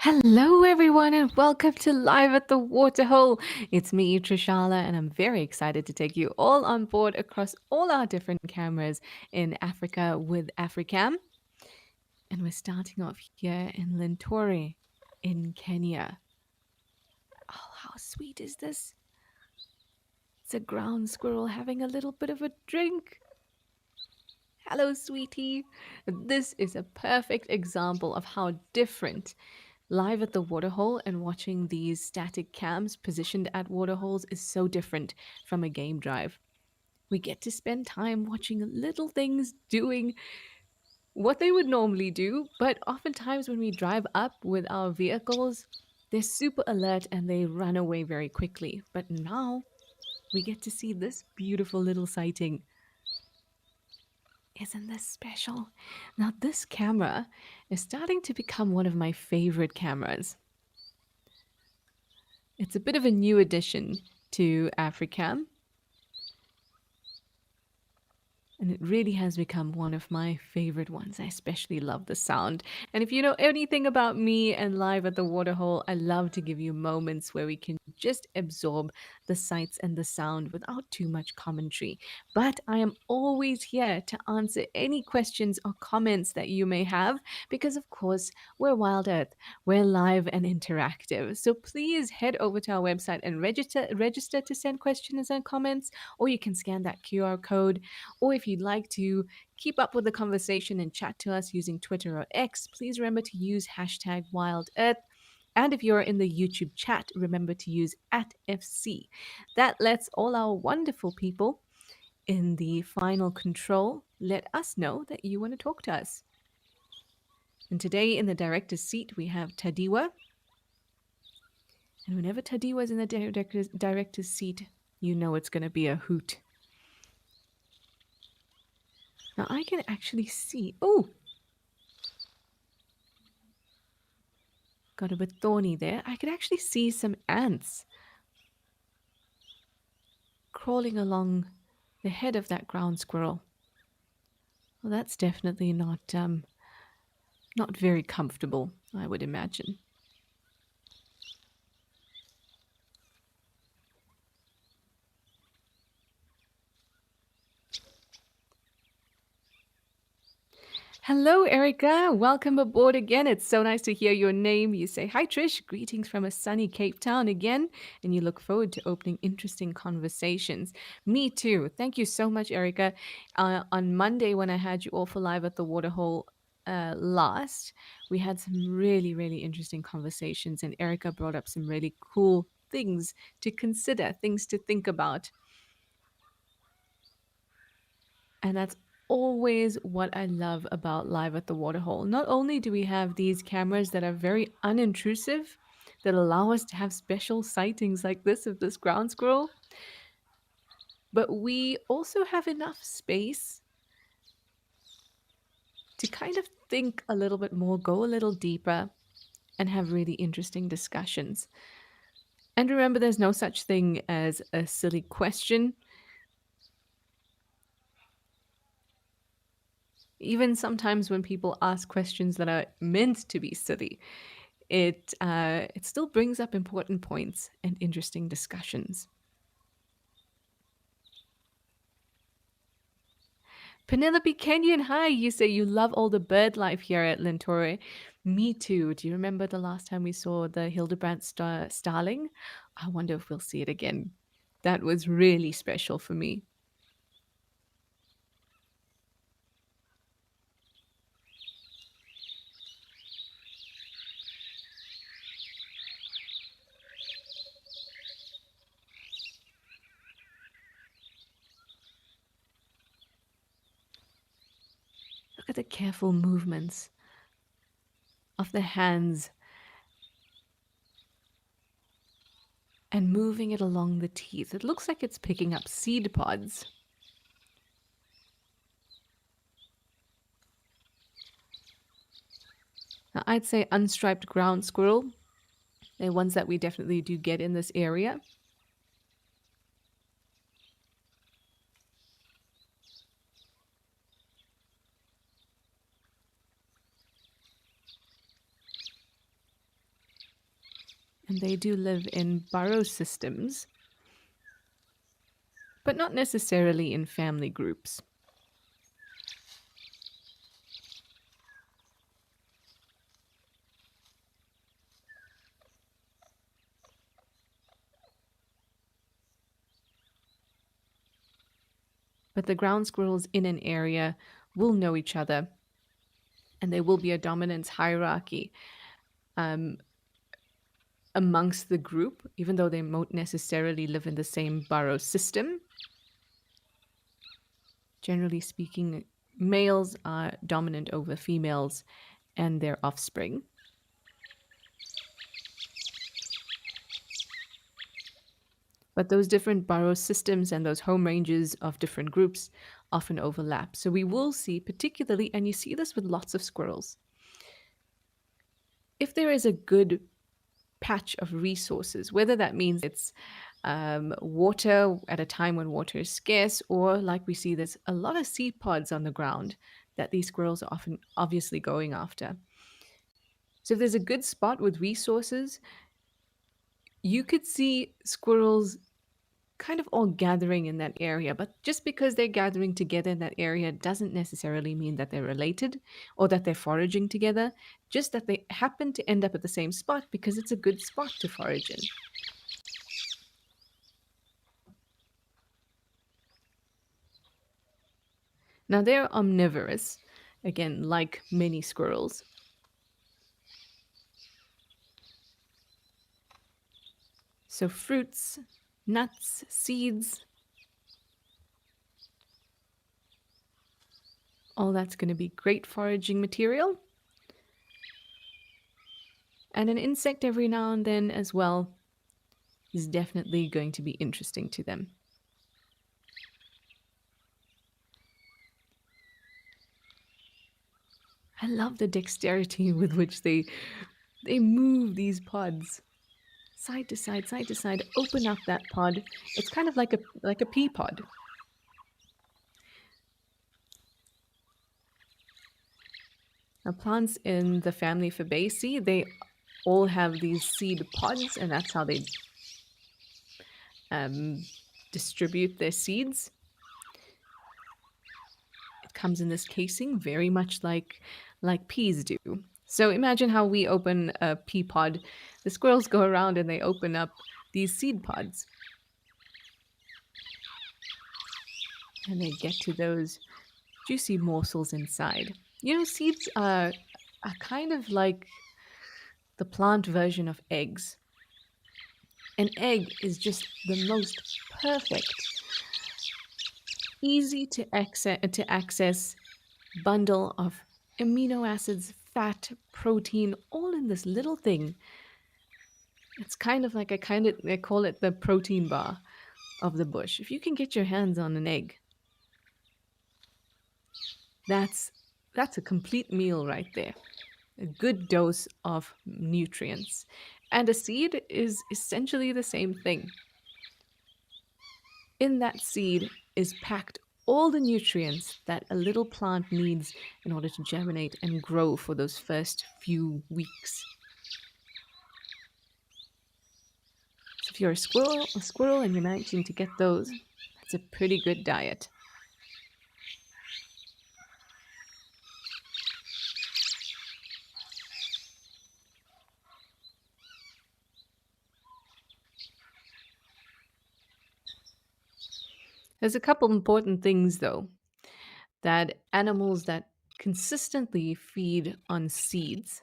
Hello, everyone, and welcome to Live at the Waterhole. It's me, Trishala, and I'm very excited to take you all on board across all our different cameras in Africa with Africam. And we're starting off here in Lintore in Kenya. Oh, how sweet is this? It's a ground squirrel having a little bit of a drink. Hello, sweetie. This is a perfect example of how different live at the waterhole and watching these static cams positioned at waterholes is so different from a game drive. We get to spend time watching little things doing what they would normally do, but oftentimes when we drive up with our vehicles, they're super alert and they run away very quickly. But now we get to see this beautiful little sighting. Isn't this special? Now, this camera is starting to become one of my favorite cameras. It's a bit of a new addition to Africam, and it really has become one of my favorite ones. I especially love the sound. And if you know anything about me and Live at the Waterhole, I love to give you moments where we can just absorb the sights and the sound without too much commentary. But I am always here to answer any questions or comments that you may have, because of course, we're Wild Earth. We're live and interactive. So please head over to our website and register to send questions and comments, or you can scan that QR code. Or if you'd like to keep up with the conversation and chat to us using Twitter or X, please remember to use hashtag WildEarth. And if you're in the YouTube chat, remember to use @FC. That lets all our wonderful people in the final control let us know that you want to talk to us. And today in the director's seat, we have Tadiwa. And whenever Tadiwa is in the director's seat, you know it's going to be a hoot. Now I can actually see. Oh, got a bit thorny there. I could actually see some ants crawling along the head of that ground squirrel. Well, that's definitely not very comfortable, I would imagine. Hello, Erica. Welcome aboard again. It's so nice to hear your name. You say, "Hi, Trish. Greetings from a sunny Cape Town again." And you look forward to opening interesting conversations. Me too. Thank you so much, Erica. On Monday, when I had you all for Live at the Waterhole last, we had some really, really interesting conversations. And Erica brought up some really cool things to consider, things to think about. And that's always what I love about Live at the Waterhole. Not only do we have these cameras that are very unintrusive, that allow us to have special sightings like this of this ground squirrel, but we also have enough space to kind of think a little bit more, go a little deeper, and have really interesting discussions. And remember, there's no such thing as a silly question. Even sometimes when people ask questions that are meant to be silly, it still brings up important points and interesting discussions. Penelope Kenyon, hi. You say you love all the bird life here at Lintore. Me too. Do you remember the last time we saw the Hildebrandt starling? I wonder if we'll see it again. That was really special for me. Look at the careful movements of the hands and moving it along the teeth. It looks like it's picking up seed pods. Now, I'd say unstriped ground squirrel. They're ones that we definitely do get in this area. And they do live in burrow systems, but not necessarily in family groups. But the ground squirrels in an area will know each other, and there will be a dominance hierarchy um, amongst the group, even though they won't necessarily live in the same burrow system. Generally speaking, males are dominant over females and their offspring. But those different burrow systems and those home ranges of different groups often overlap. So we will see, particularly, and you see this with lots of squirrels, if there is a good patch of resources, whether that means it's water at a time when water is scarce, or like we see, there's a lot of seed pods on the ground that these squirrels are often obviously going after. So if there's a good spot with resources, you could see squirrels kind of all gathering in that area. But just because they're gathering together in that area doesn't necessarily mean that they're related or that they're foraging together, just that they happen to end up at the same spot because it's a good spot to forage in. Now, they're omnivorous, again, like many squirrels. So, fruits, nuts, seeds, all that's going to be great foraging material. And an insect every now and then as well is definitely going to be interesting to them. I love the dexterity with which they move these pods side to side, open up that pod. It's kind of like a pea pod. Now, plants in the family Fabaceae, they all have these seed pods, and that's how they distribute their seeds. It comes in this casing, very much like peas do. So imagine how we open a pea pod. The squirrels go around and they open up these seed pods. And they get to those juicy morsels inside. You know, seeds are kind of like the plant version of eggs. An egg is just the most perfect, easy to access bundle of amino acids, fat, protein, all in this little thing. It's kind of like I call it the protein bar of the bush. If you can get your hands on an egg, that's a complete meal right there. A good dose of nutrients. And a seed is essentially the same thing. In that seed is packed all the nutrients that a little plant needs in order to germinate and grow for those first few weeks. So if you're a squirrel and you're managing to get those, that's a pretty good diet. There's a couple important things, though, that animals that consistently feed on seeds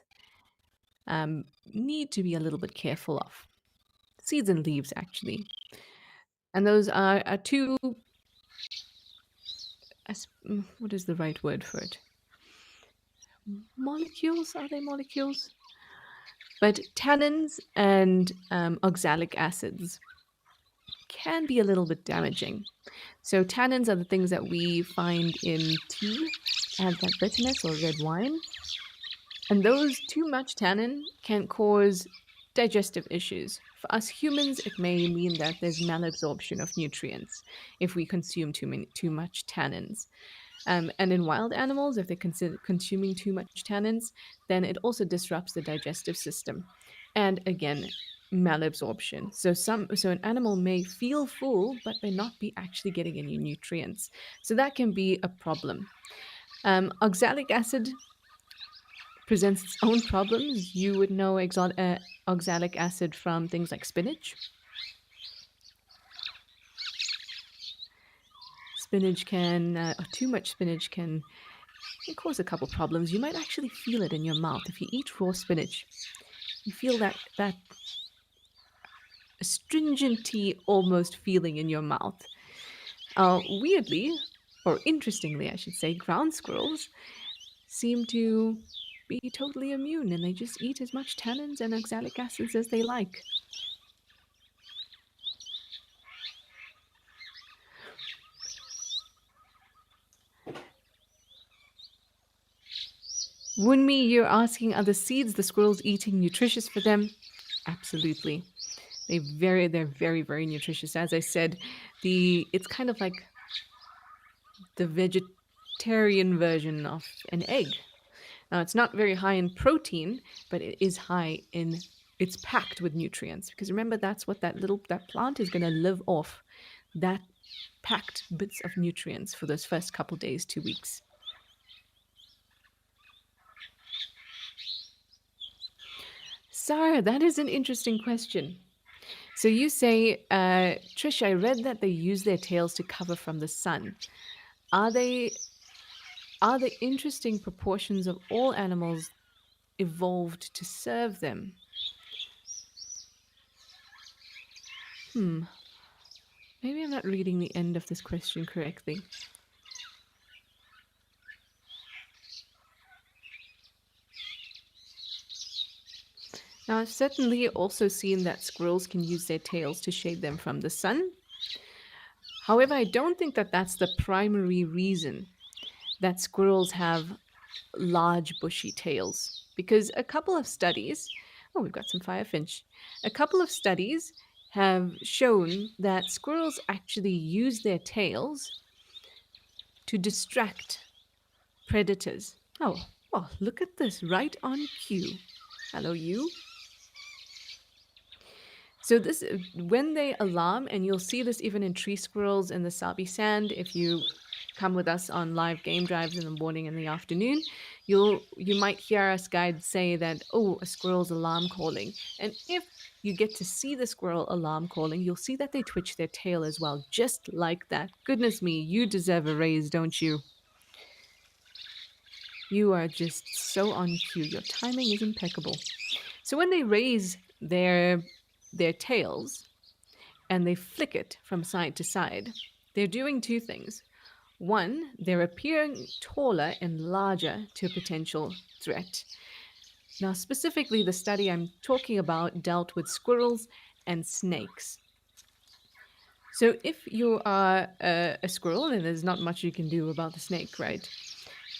need to be a little bit careful of. Seeds and leaves, actually. And those are two, what is the right word for it? Molecules? Are they molecules? But tannins and oxalic acids can be a little bit damaging. So tannins are the things that we find in tea, add that bitterness or red wine. And those too much tannin can cause digestive issues. For us humans, it may mean that there's malabsorption of nutrients if we consume too much tannins. And in wild animals, if they're consuming too much tannins, then it also disrupts the digestive system. And again, malabsorption. So an animal may feel full but may not be actually getting any nutrients. So that can be a problem. Oxalic acid presents its own problems. You would know oxalic acid from things like spinach. Or too much spinach can cause a couple problems. You might actually feel it in your mouth. If you eat raw spinach, you feel that astringenty almost feeling in your mouth. Weirdly, or interestingly, I should say, ground squirrels seem to be totally immune and they just eat as much tannins and oxalic acids as they like. Wunmi, you're asking, are the seeds the squirrels eating nutritious for them? Absolutely. They're very, very nutritious. As I said, it's kind of like the vegetarian version of an egg. Now, it's not very high in protein, but it is it's packed with nutrients. Because remember, that's what that plant is going to live off, that packed bits of nutrients for those first couple days, 2 weeks. Sarah, that is an interesting question. So you say, Trish, I read that they use their tails to cover from the sun. Are the interesting proportions of all animals evolved to serve them? Maybe I'm not reading the end of this question correctly. Now, I've certainly also seen that squirrels can use their tails to shade them from the sun. However, I don't think that that's the primary reason that squirrels have large bushy tails. Because a couple of studies, oh, we've got some firefinch. A couple of studies have shown that squirrels actually use their tails to distract predators. Oh, well, look at this, right on cue. Hello, you. So this, when they alarm, and you'll see this even in tree squirrels in the Sabi Sand, if you come with us on live game drives in the morning and the afternoon, you might hear us guides say that, oh, a squirrel's alarm calling. And if you get to see the squirrel alarm calling, you'll see that they twitch their tail as well, just like that. Goodness me, you deserve a raise, don't you? You are just so on cue. Your timing is impeccable. So when they raise their tails and they flick it from side to side, they're doing two things. One, they're appearing taller and larger to a potential threat. Now, specifically, the study I'm talking about dealt with squirrels and snakes. So if you are a squirrel, and there's not much you can do about the snake, right?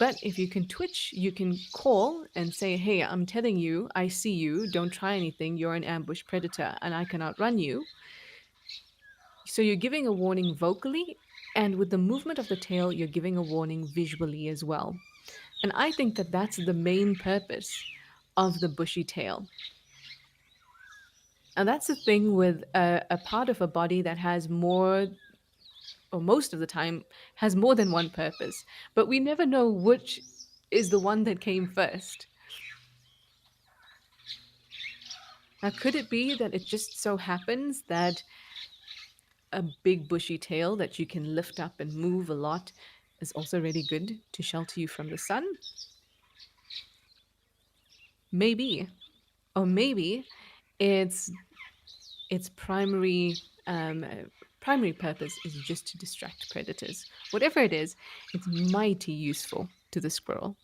But if you can twitch, you can call and say, hey, I'm telling you, I see you, don't try anything, you're an ambush predator, and I can outrun you. So you're giving a warning vocally, and with the movement of the tail, you're giving a warning visually as well. And I think that that's the main purpose of the bushy tail. And that's the thing with a part of a body that has more, or most of the time, has more than one purpose. But we never know which is the one that came first. Now, could it be that it just so happens that a big bushy tail that you can lift up and move a lot is also really good to shelter you from the sun? Maybe. Or maybe its primary purpose is just to distract predators. Whatever it is, it's mighty useful to the squirrel.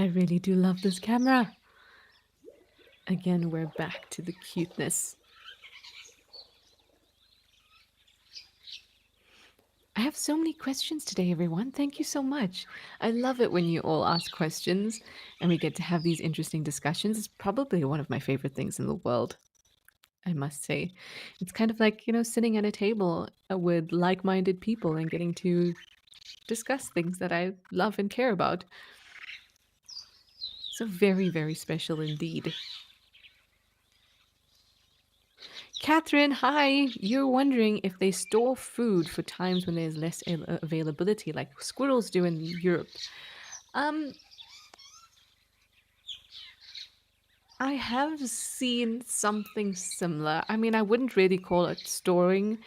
I really do love this camera. Again, we're back to the cuteness. I have so many questions today, everyone. Thank you so much. I love it when you all ask questions and we get to have these interesting discussions. It's probably one of my favorite things in the world, I must say. It's kind of like, sitting at a table with like minded people and getting to discuss things that I love and care about. So, very, very special indeed. Catherine, hi. You're wondering if they store food for times when there's less availability, like squirrels do in Europe. Um, I have seen something similar. I mean, I wouldn't really call it storing.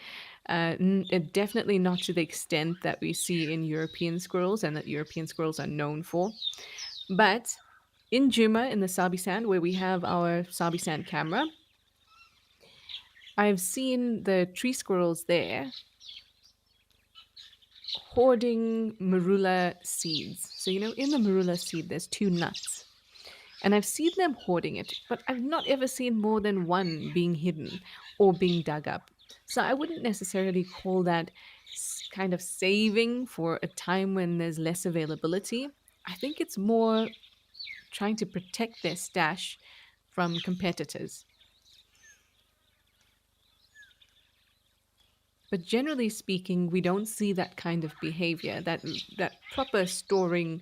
Definitely not to the extent that we see in European squirrels and that European squirrels are known for. But in Juma, in the Sabi Sand, where we have our Sabi Sand camera, I've seen the tree squirrels there hoarding marula seeds. So, in the marula seed, there's two nuts. And I've seen them hoarding it, but I've not ever seen more than one being hidden or being dug up. So I wouldn't necessarily call that kind of saving for a time when there's less availability. I think it's more trying to protect their stash from competitors. But generally speaking, we don't see that kind of behavior, that proper storing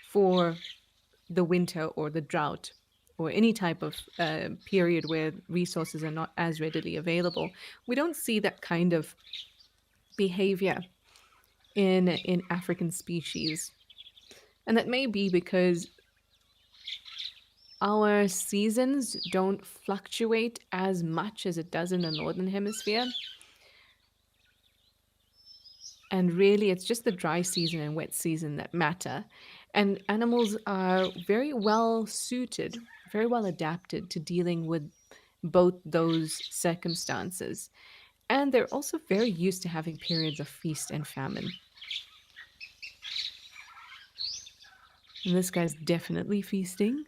for the winter or the drought or any type of period where resources are not as readily available. We don't see that kind of behavior in African species. And that may be because our seasons don't fluctuate as much as it does in the northern hemisphere. And really, it's just the dry season and wet season that matter. And animals are very well suited, very well adapted to dealing with both those circumstances. And they're also very used to having periods of feast and famine. And this guy's definitely feasting.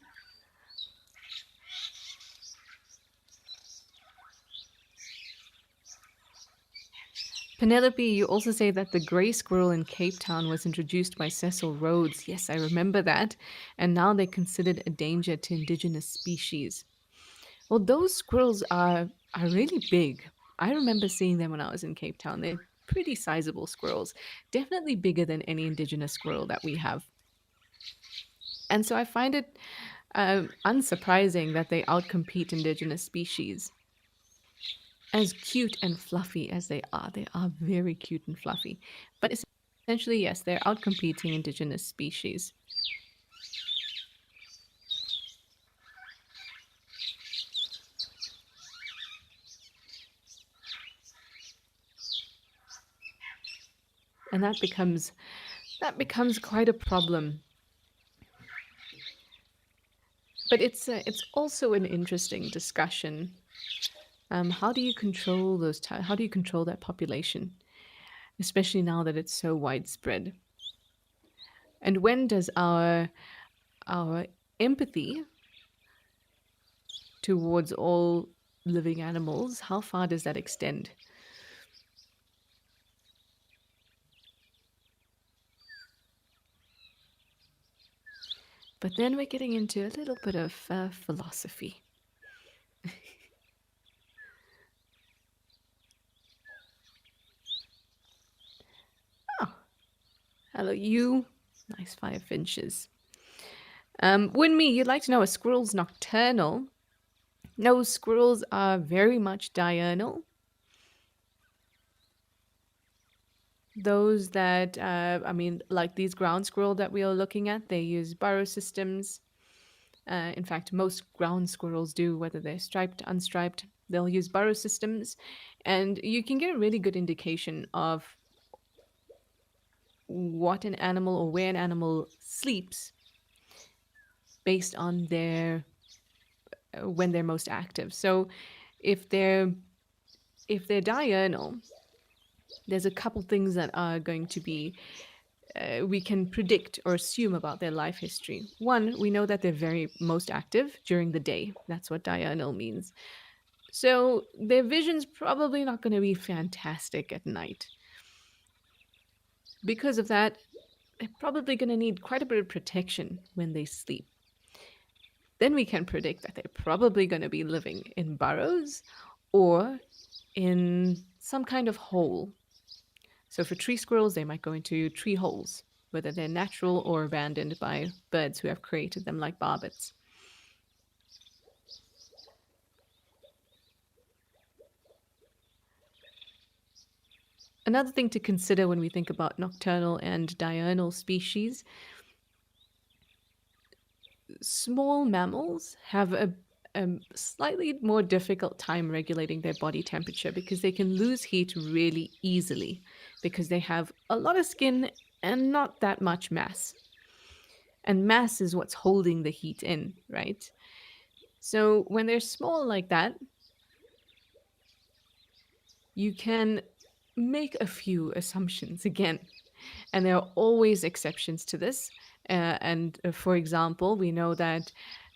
Penelope, you also say that the grey squirrel in Cape Town was introduced by Cecil Rhodes. Yes, I remember that. And now they're considered a danger to indigenous species. Well, those squirrels are really big. I remember seeing them when I was in Cape Town. They're pretty sizable squirrels, definitely bigger than any indigenous squirrel that we have. And so I find it unsurprising that they outcompete indigenous species. As cute and fluffy as they are very cute and fluffy. But essentially, yes, they're outcompeting indigenous species. And that becomes quite a problem. But it's also an interesting discussion. How do you control how do you control that population, especially now that it's so widespread? And when does our empathy towards all living animals, how far does that extend? But then we're getting into a little bit of philosophy. Oh, hello, you. Nice 5 inches. Winmi, you'd like to know, are squirrels nocturnal? No, squirrels are very much diurnal. Those that, like these ground squirrel that we are looking at, they use burrow systems. In fact, most ground squirrels do, whether they're striped, unstriped, they'll use burrow systems. And you can get a really good indication of what an animal or where an animal sleeps based on their when they're most active. So if they're diurnal, there's a couple things that are going to be we can predict or assume about their life history. One, we know that they're very most active during the day. That's what diurnal means. So their vision's probably not going to be fantastic at night. Because of that, they're probably going to need quite a bit of protection when they sleep. Then we can predict that they're probably going to be living in burrows or in some kind of hole. So for tree squirrels, they might go into tree holes, whether they're natural or abandoned by birds who have created them, like barbets. Another thing to consider when we think about nocturnal and diurnal species, small mammals have a slightly more difficult time regulating their body temperature because they can lose heat really easily because they have a lot of skin and not that much mass. And mass is what's holding the heat in, right? So when they're small like that, you can make a few assumptions again. And there are always exceptions to this. For example, we know that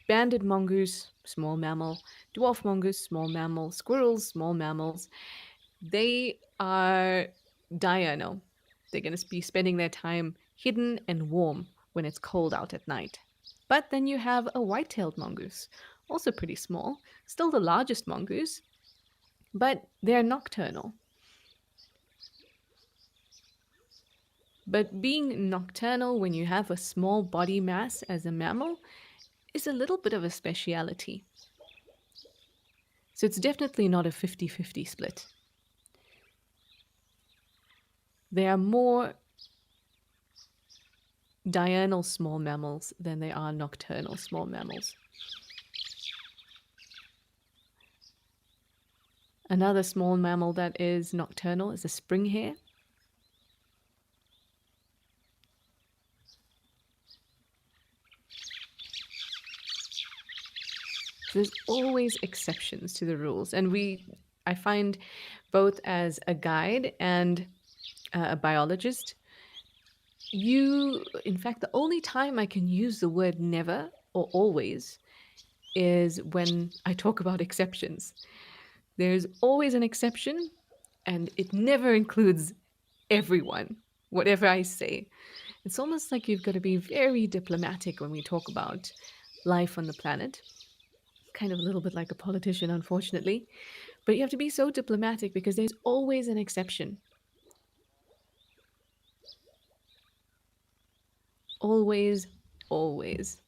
banded mongoose, small mammal, dwarf mongoose, small mammal, squirrels, small mammals, they are diurnal. They're going to be spending their time hidden and warm when it's cold out at night. But then you have a white-tailed mongoose, also pretty small, still the largest mongoose, but they're nocturnal. But being nocturnal when you have a small body mass as a mammal is a little bit of a speciality. So it's definitely not a 50-50 split. There are more diurnal small mammals than there are nocturnal small mammals. Another small mammal that is nocturnal is a spring hare. There's always exceptions to the rules, and I find both as a guide and a biologist, in fact, the only time I can use the word never or always is when I talk about exceptions. There's always an exception, and it never includes everyone, whatever I say. It's almost like you've got to be very diplomatic when we talk about life on the planet. Kind of a little bit like a politician, unfortunately. But you have to be so diplomatic because there's always an exception. Always, always.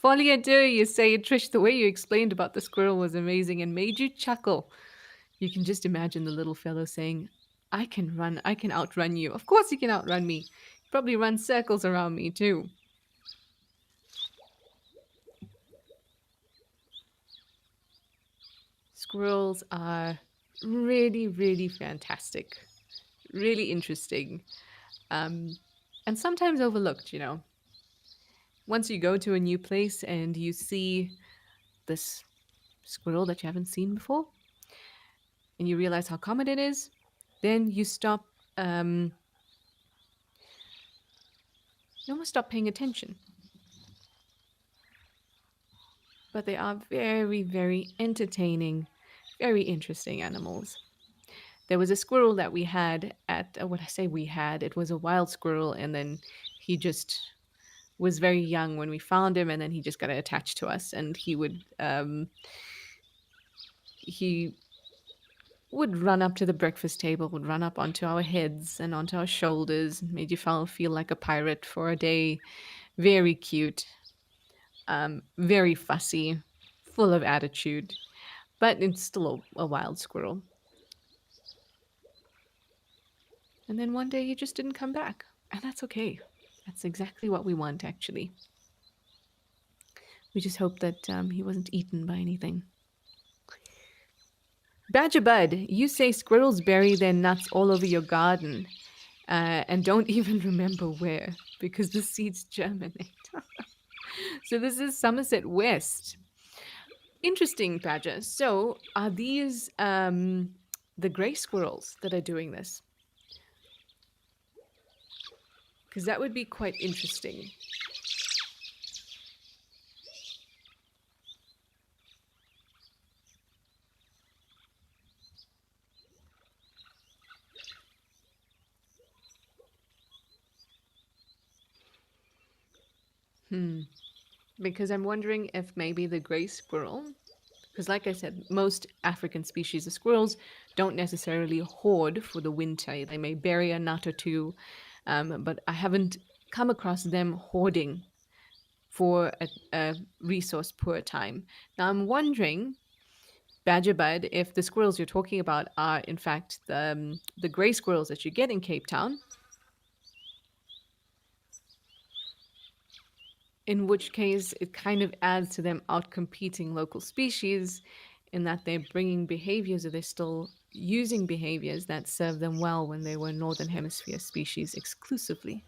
Folia do, you say, Trish, the way you explained about the squirrel was amazing and made you chuckle. You can just imagine the little fellow saying, I can outrun you. Of course you can outrun me. You probably run circles around me too. Squirrels are really, really fantastic, really interesting, and sometimes overlooked, Once you go to a new place and you see this squirrel that you haven't seen before, and you realize how common it is, then you almost stop paying attention. But they are very, very entertaining, very interesting animals. There was a squirrel that we had at, what I say we had, it was a wild squirrel, and then he just was very young when we found him, and then he just got attached to us, and he would run up to the breakfast table, would run up onto our heads and onto our shoulders, made you feel like a pirate for a day. Very cute, very fussy, full of attitude, but it's still a wild squirrel. And then one day he just didn't come back, and that's okay. That's exactly what we want, actually. We just hope that he wasn't eaten by anything. Badger Bud, you say squirrels bury their nuts all over your garden and don't even remember where because the seeds germinate. So this is Somerset West. Interesting, Badger. So are these the gray squirrels that are doing this, because that would be quite interesting. Because I'm wondering if maybe the gray squirrel, because like I said, most African species of squirrels don't necessarily hoard for the winter. They may bury a nut or two, but I haven't come across them hoarding for a resource poor time. Now I'm wondering, Badger Bud, if the squirrels you're talking about are in fact the gray squirrels that you get in Cape Town, in which case it kind of adds to them outcompeting local species in that they're bringing behaviors or they're still using behaviors that serve them well when they were Northern Hemisphere species exclusively.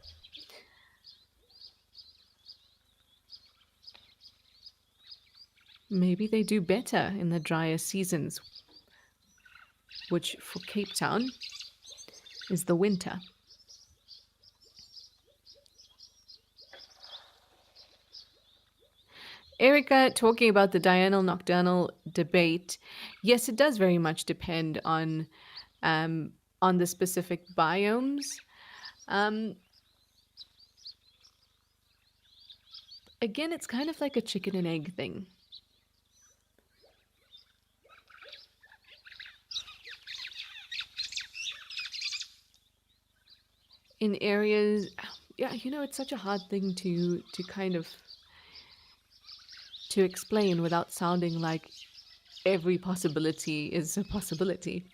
Maybe they do better in the drier seasons, which for Cape Town is the winter. Erica, talking about the diurnal nocturnal debate, yes, it does very much depend on the specific biomes. Um, Again, it's kind of like a chicken and egg thing. In areas, yeah, it's such a hard thing to kind of to explain without sounding like every possibility is a possibility.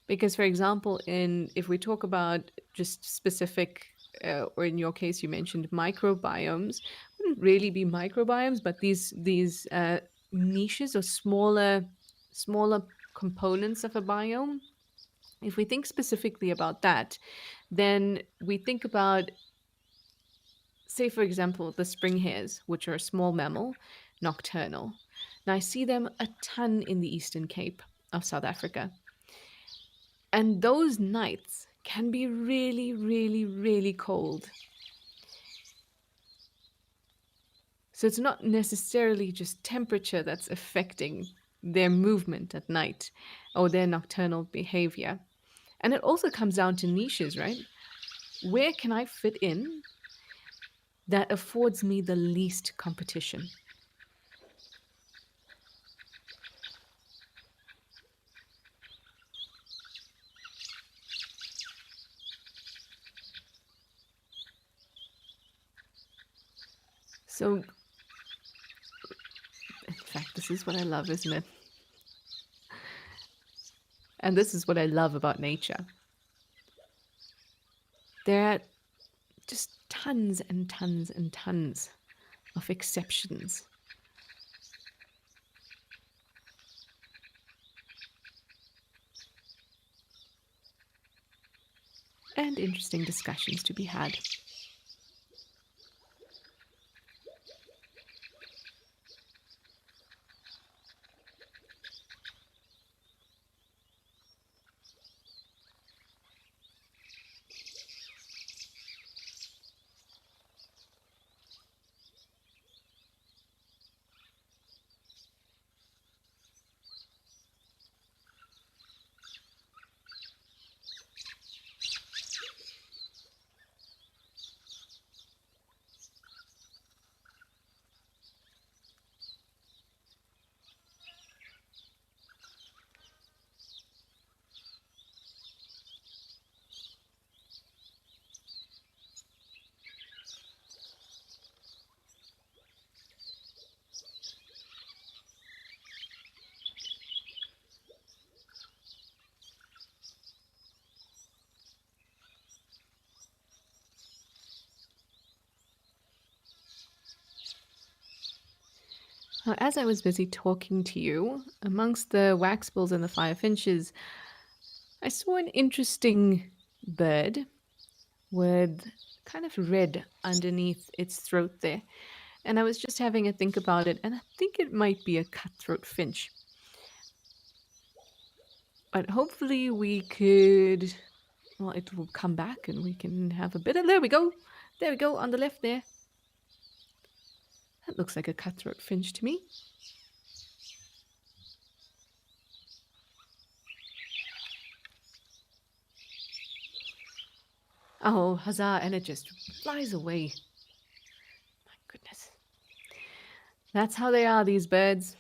Because, for example, in if we talk about just specific, or in your case, you mentioned microbiomes, wouldn't really be microbiomes, but these niches or smaller components of a biome. If we think specifically about that, then we think about, say, for example, the spring hares, which are a small mammal, nocturnal. Now, I see them a ton in the Eastern Cape of South Africa. And those nights can be really, really, really cold. So it's not necessarily just temperature that's affecting their movement at night or their nocturnal behavior. And it also comes down to niches, right? Where can I fit in that affords me the least competition? So, in fact, this is what I love, isn't it? And this is what I love about nature. There are just tons and tons and tons of exceptions. And interesting discussions to be had. Now, as I was busy talking to you, amongst the waxbills and the firefinches, I saw an interesting bird with kind of red underneath its throat there. And I was just having a think about it, and I think it might be a cutthroat finch. But hopefully we could, well, it will come back and we can have a bit of, there we go. There we go, on the left there. That looks like a cutthroat finch to me. Oh, huzzah, and it just flies away. My goodness. That's how they are, these birds.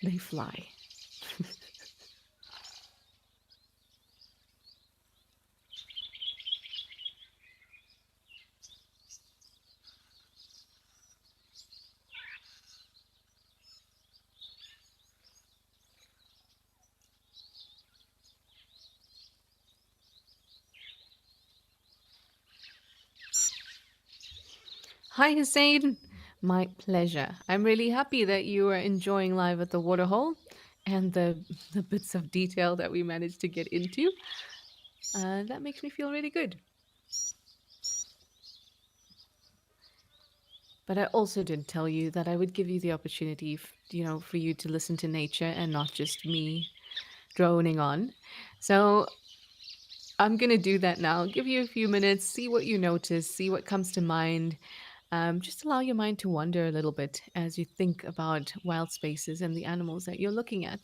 They fly. Hi, Hussein. My pleasure. I'm really happy that you are enjoying Live at the Waterhole and the bits of detail that we managed to get into. That makes me feel really good. But I also did tell you that I would give you the opportunity, for you to listen to nature and not just me droning on. So I'm going to do that now. Give you a few minutes, see what you notice, see what comes to mind. Just allow your mind to wander a little bit as you think about wild spaces and the animals that you're looking at.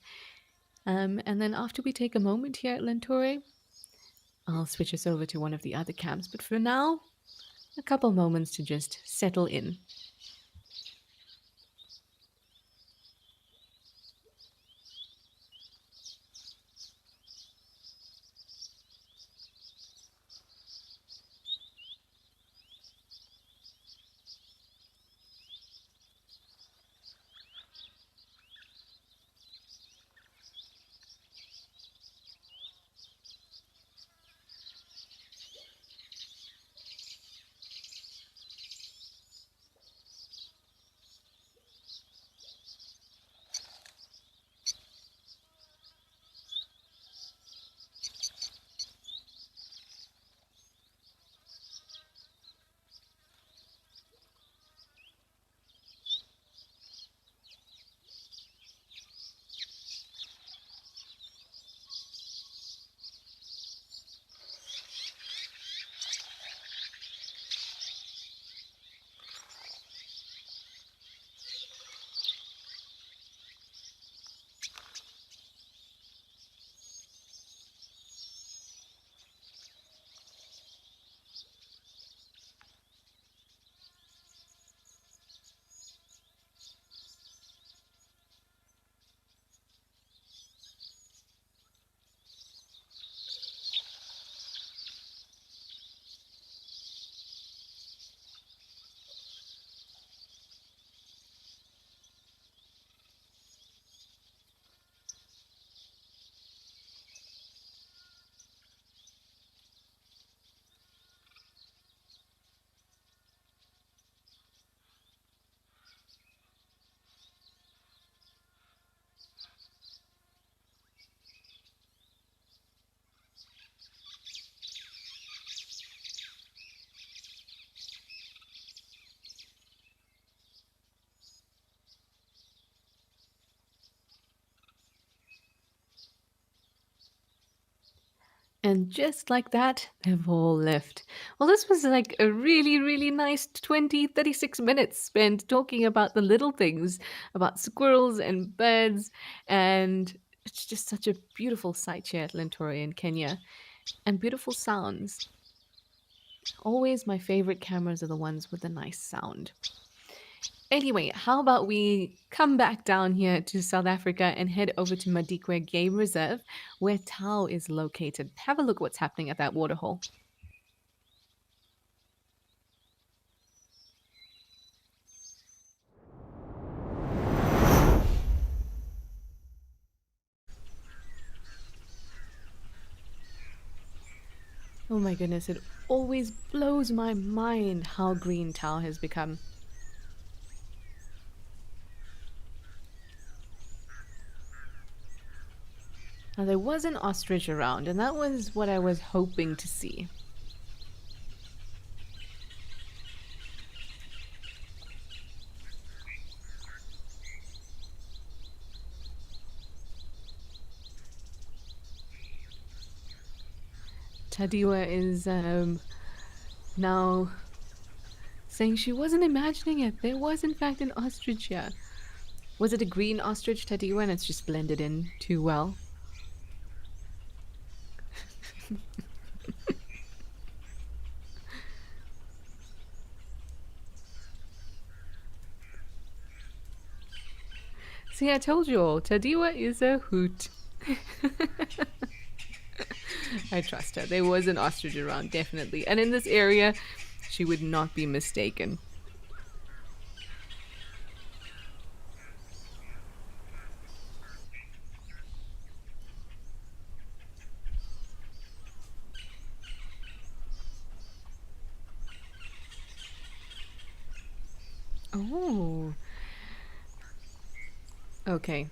And then after we take a moment here at Lentore, I'll switch us over to one of the other camps. But for now, a couple moments to just settle in. And just like that, they've all left. Well, this was like a really, really nice 20, 36 minutes spent talking about the little things, about squirrels and birds. And it's just such a beautiful sight here at Lentori in Kenya. And beautiful sounds. Always my favorite cameras are the ones with the nice sound. Anyway, how about we come back down here to South Africa and head over to Madikwe Game Reserve, where Tau is located. Have a look what's happening at that waterhole. Oh my goodness, it always blows my mind how green Tau has become. Now, there was an ostrich around, and that was what I was hoping to see. Tadiwa is now saying she wasn't imagining it. There was, in fact, an ostrich here. Was it a green ostrich, Tadiwa, and it's just blended in too well? See, I told you all. Tadiwa is a hoot. I trust her. There was an ostrich around, definitely. And in this area, she would not be mistaken. Oh. Okay.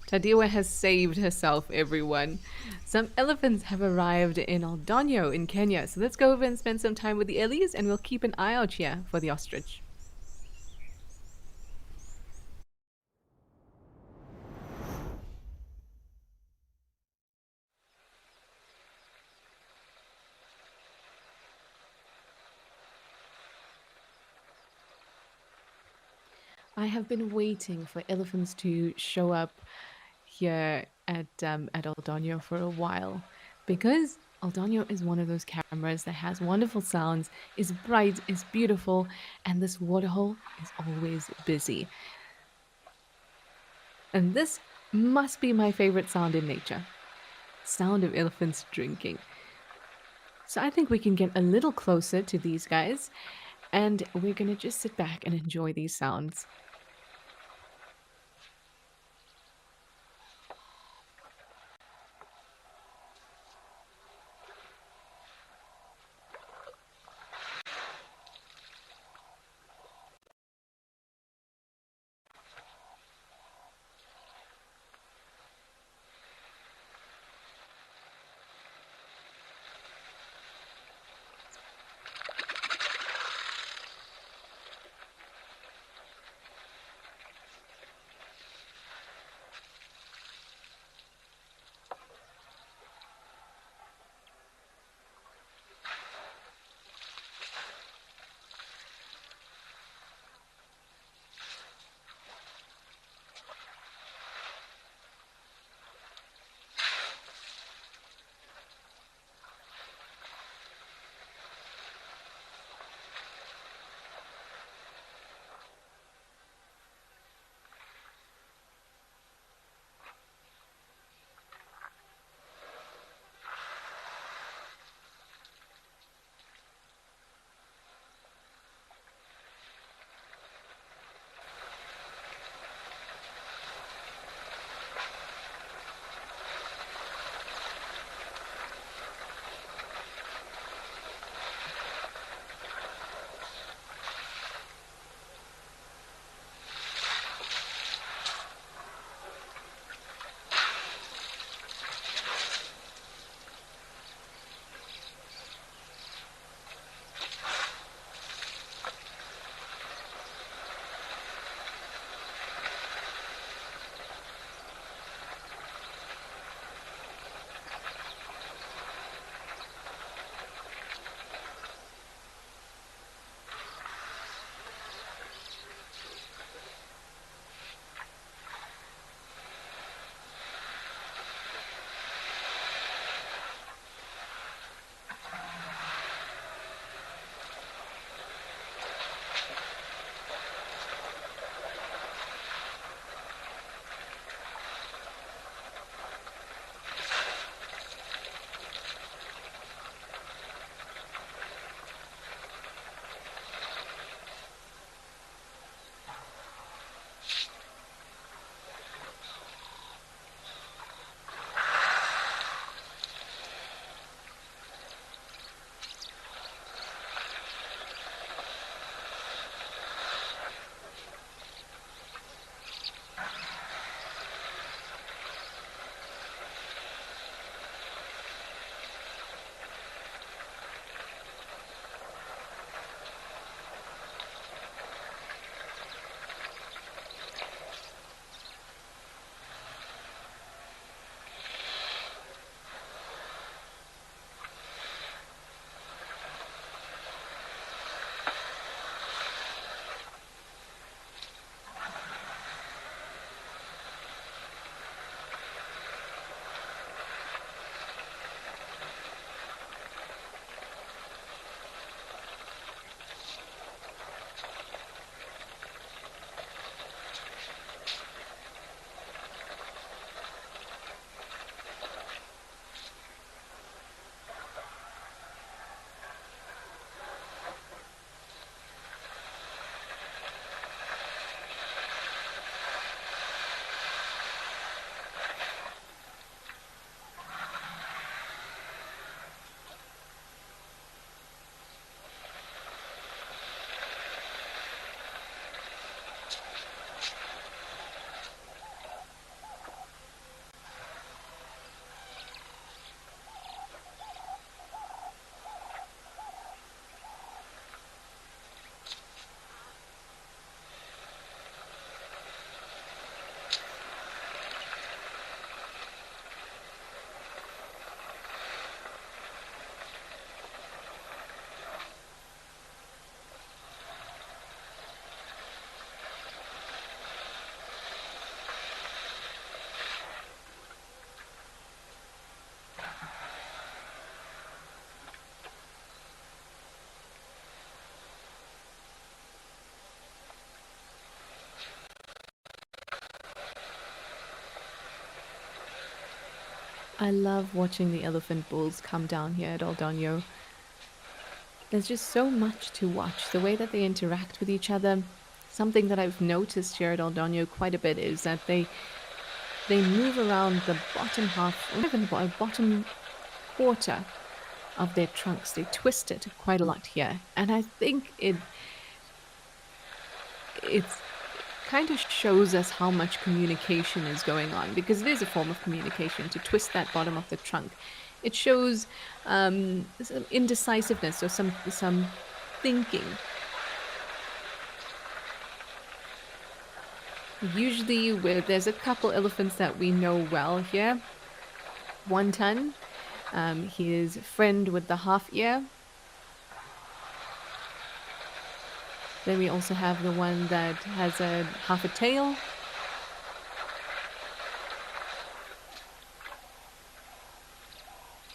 Tadiwa has saved herself, everyone. Some elephants have arrived in Aldonio in Kenya. So let's go over and spend some time with the Ellies and we'll keep an eye out here for the ostrich. I have been waiting for elephants to show up here at Aldonio for a while because Aldonio is one of those cameras that has wonderful sounds, is bright, is beautiful, and this waterhole is always busy. And this must be my favorite sound in nature. Sound of elephants drinking. So I think we can get a little closer to these guys and we're gonna just sit back and enjoy these sounds. I love watching the elephant bulls come down here at Aldonio. There's just so much to watch. The way that they interact with each other. Something that I've noticed here at Aldonio quite a bit is that they move around the bottom half, or even the bottom quarter of their trunks. They twist it quite a lot here, and I think it's kind of shows us how much communication is going on, because it is a form of communication to twist that bottom of the trunk. It shows some indecisiveness or some thinking. Usually, where there's a couple elephants that we know well here. One ton, he is friend with the half ear. Then we also have the one that has a half a tail.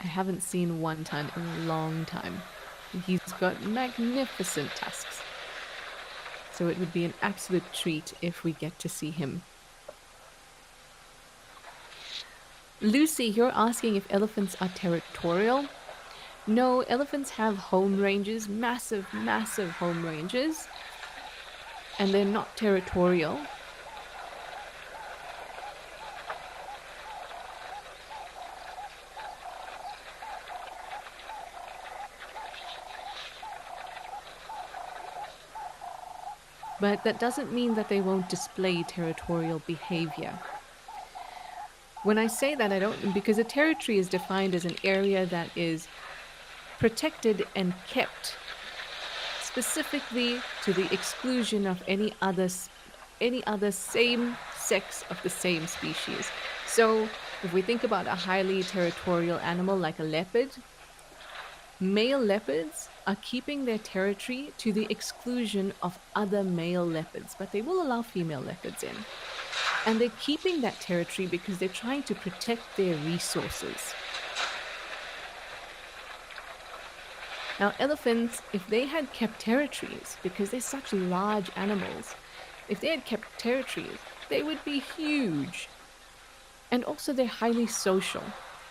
I haven't seen one ton in a long time. He's got magnificent tusks. So it would be an absolute treat if we get to see him. Lucy, you're asking if elephants are territorial. No, elephants have home ranges, massive, massive home ranges. And they're not territorial. But that doesn't mean that they won't display territorial behavior. When I say that, I don't, because a territory is defined as an area that is protected and kept specifically to the exclusion of any other same sex of the same species. So if we think about a highly territorial animal like a leopard, male leopards are keeping their territory to the exclusion of other male leopards, but they will allow female leopards in. And they're keeping that territory because they're trying to protect their resources. Now, elephants, if they had kept territories, because they're such large animals, if they had kept territories, they would be huge. And also, they're highly social.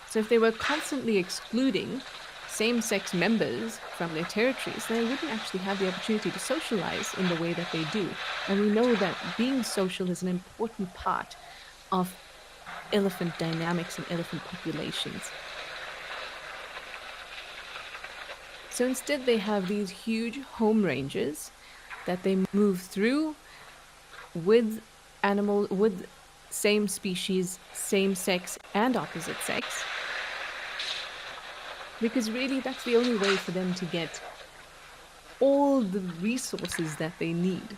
So if they were constantly excluding same-sex members from their territories, they wouldn't actually have the opportunity to socialize in the way that they do. And we know that being social is an important part of elephant dynamics and elephant populations. So instead they have these huge home ranges that they move through with same species, same sex and opposite sex. Because really that's the only way for them to get all the resources that they need.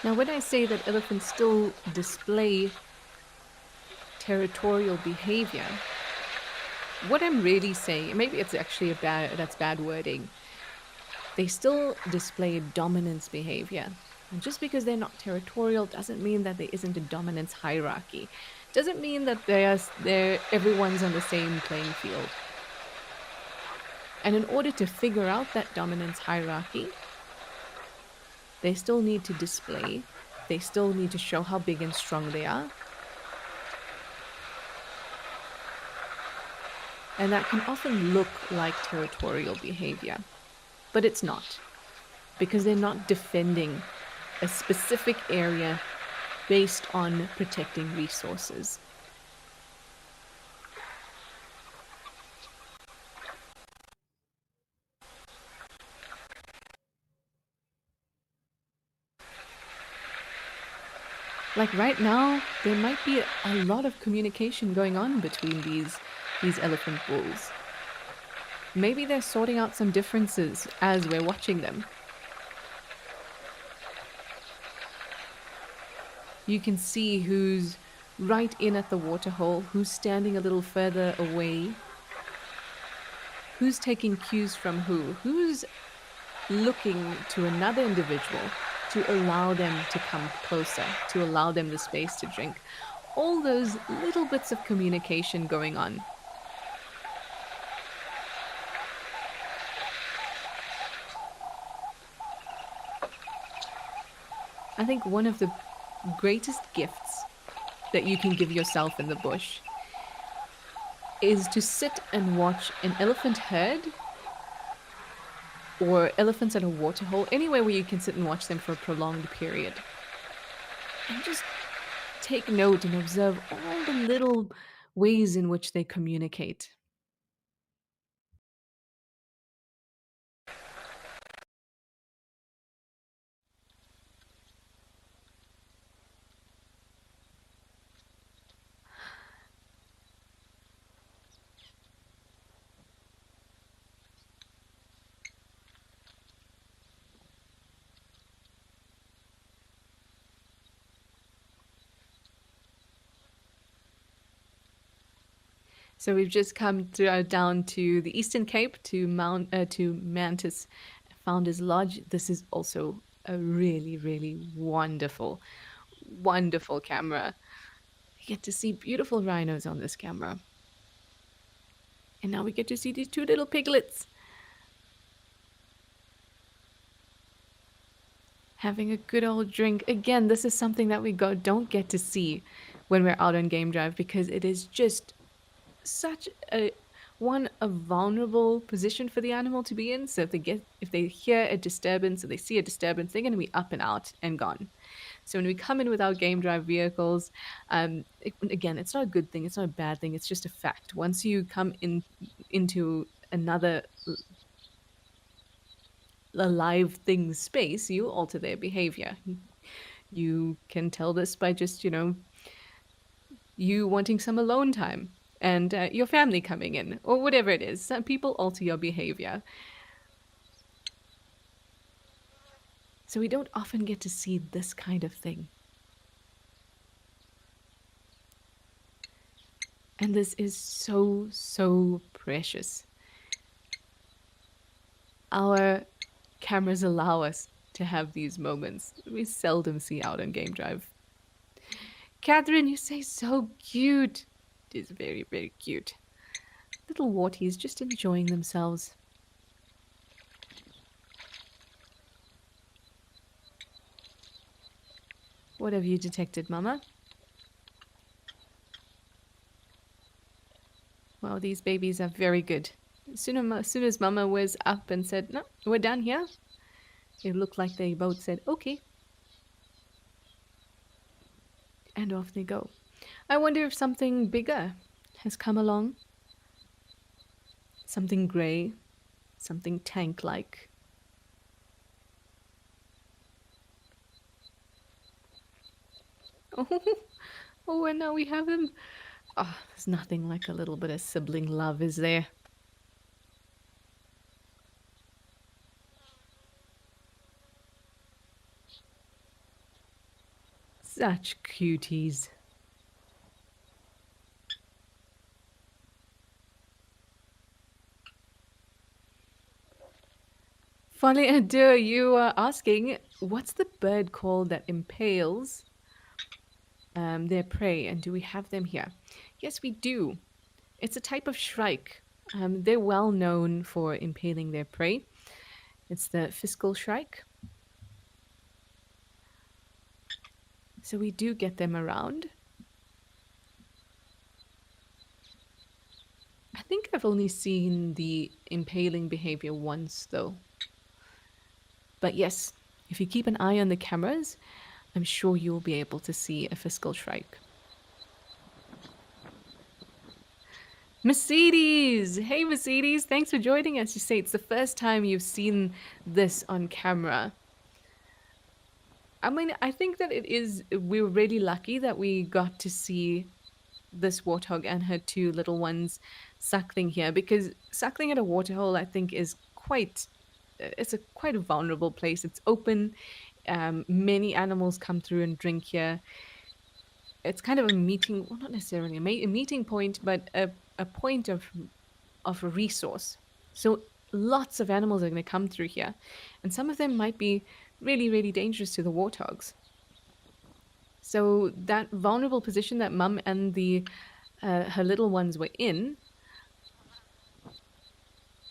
Now, when I say that elephants still display territorial behavior, what I'm really saying, maybe it's actually that's bad wording, they still display dominance behavior. And just because they're not territorial doesn't mean that there isn't a dominance hierarchy. Doesn't mean that everyone's on the same playing field. And in order to figure out that dominance hierarchy, they still need to display, they still need to show how big and strong they are. And that can often look like territorial behavior, but it's not, because they're not defending a specific area based on protecting resources. Like right now, there might be a lot of communication going on between these elephant bulls. Maybe they're sorting out some differences as we're watching them. You can see who's right in at the waterhole, who's standing a little further away. Who's taking cues from who? Who's looking to another individual to allow them to come closer, to allow them the space to drink? All those little bits of communication going on. I think one of the greatest gifts that you can give yourself in the bush is to sit and watch an elephant herd or elephants at a waterhole, anywhere where you can sit and watch them for a prolonged period. And just take note and observe all the little ways in which they communicate. So we've just come down to the Eastern Cape to Mantis Founders Lodge. This is also a really, really wonderful, wonderful camera. You get to see beautiful rhinos on this camera. And now we get to see these two little piglets having a good old drink. Again, this is something that we don't get to see when we're out on game drive because it is just such a vulnerable position for the animal to be in. So if they hear a disturbance or they see a disturbance, they're going to be up and out and gone. So when we come in with our game drive vehicles, again, it's not a good thing, it's not a bad thing, it's just a fact. Once you come into another alive thing's space, you alter their behavior. You can tell this by just, you wanting some alone time and your family coming in or whatever it is. Some people alter your behavior. So we don't often get to see this kind of thing. And this is so, so precious. Our cameras allow us to have these moments we seldom see out on game drive. Catherine, you say so cute. It is very, very cute. Little warties just enjoying themselves. What have you detected, Mama? Well, these babies are very good. As soon as Mama was up and said, "No, we're done here," it looked like they both said, "Okay," and off they go. I wonder if something bigger has come along. Something grey, something tank-like. Oh, oh, and now we have him. Oh, there's nothing like a little bit of sibling love, is there? Such cuties. Funny, Adu, you are asking, what's the bird called that impales their prey, and do we have them here? Yes, we do. It's a type of shrike. They're well known for impaling their prey. It's the fiscal shrike. So we do get them around. I think I've only seen the impaling behavior once, though. But yes, if you keep an eye on the cameras, I'm sure you'll be able to see a fiscal shrike. Mercedes! Hey, Mercedes, thanks for joining us. You say it's the first time you've seen this on camera. I mean, I think that we're really lucky that we got to see this warthog and her two little ones suckling here, because suckling at a waterhole, I think, is it's a quite a vulnerable place. It's open. Many animals come through and drink here. It's kind of a meeting, well, not necessarily a meeting point, but a point of a resource. So lots of animals are going to come through here, and some of them might be really, really dangerous to the warthogs. So that vulnerable position that Mum and the her little ones were in,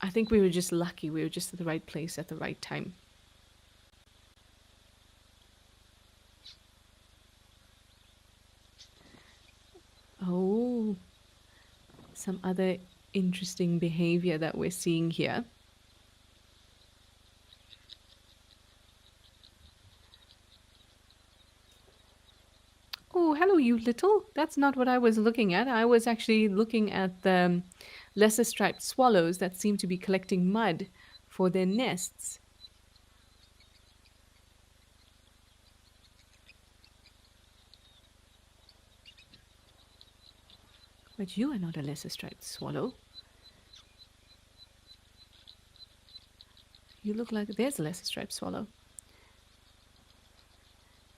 I think we were just lucky. We were just at the right place at the right time. Oh, some other interesting behavior that we're seeing here. Oh, hello, you little. That's not what I was looking at. I was actually looking at the lesser striped swallows that seem to be collecting mud for their nests. But you are not a lesser striped swallow. You look like there's a lesser striped swallow.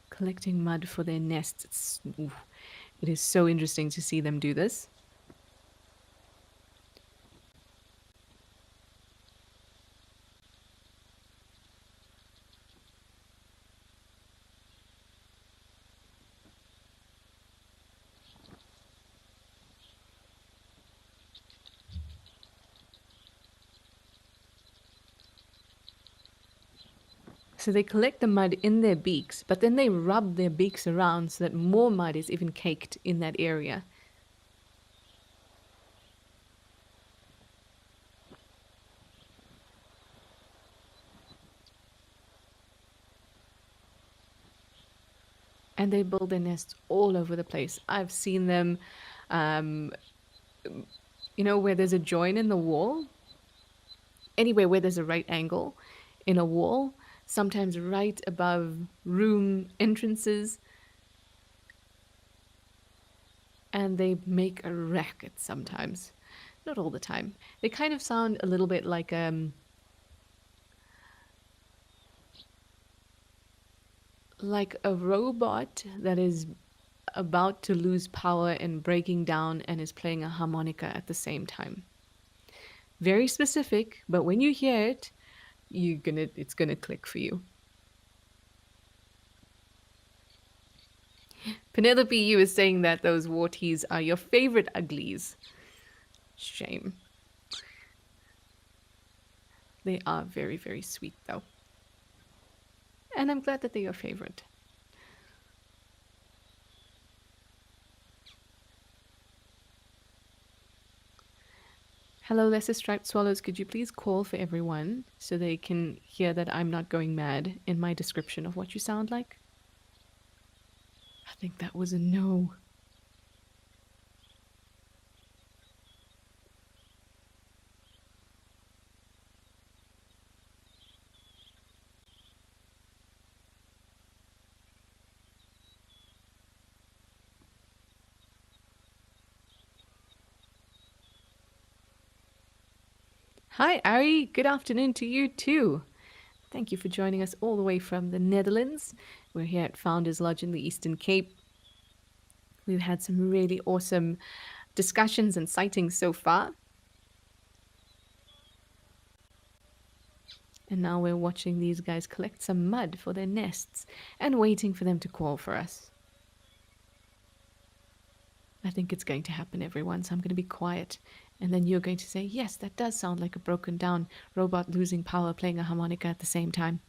Collecting mud for their nests. It is so interesting to see them do this. So they collect the mud in their beaks, but then they rub their beaks around so that more mud is even caked in that area. And they build their nests all over the place. I've seen them, um, where there's a join in the wall, anywhere where there's a right angle in a wall, sometimes right above room entrances, and they make a racket sometimes. Not all the time. They kind of sound a little bit like a robot that is about to lose power and breaking down and is playing a harmonica at the same time. Very specific, but when you hear it, it's gonna click for you. Penelope, you were saying that those warties are your favorite uglies. Shame. They are very, very sweet though. And I'm glad that they're your favorite. Hello, lesser striped swallows. Could you please call for everyone so they can hear that I'm not going mad in my description of what you sound like? I think that was a no. Hi, Ari. Good afternoon to you too. Thank you for joining us all the way from the Netherlands. We're here at Founders Lodge in the Eastern Cape. We've had some really awesome discussions and sightings so far. And now we're watching these guys collect some mud for their nests and waiting for them to call for us. I think it's going to happen, everyone, so I'm going to be quiet. And then you're going to say, yes, that does sound like a broken down robot losing power playing a harmonica at the same time.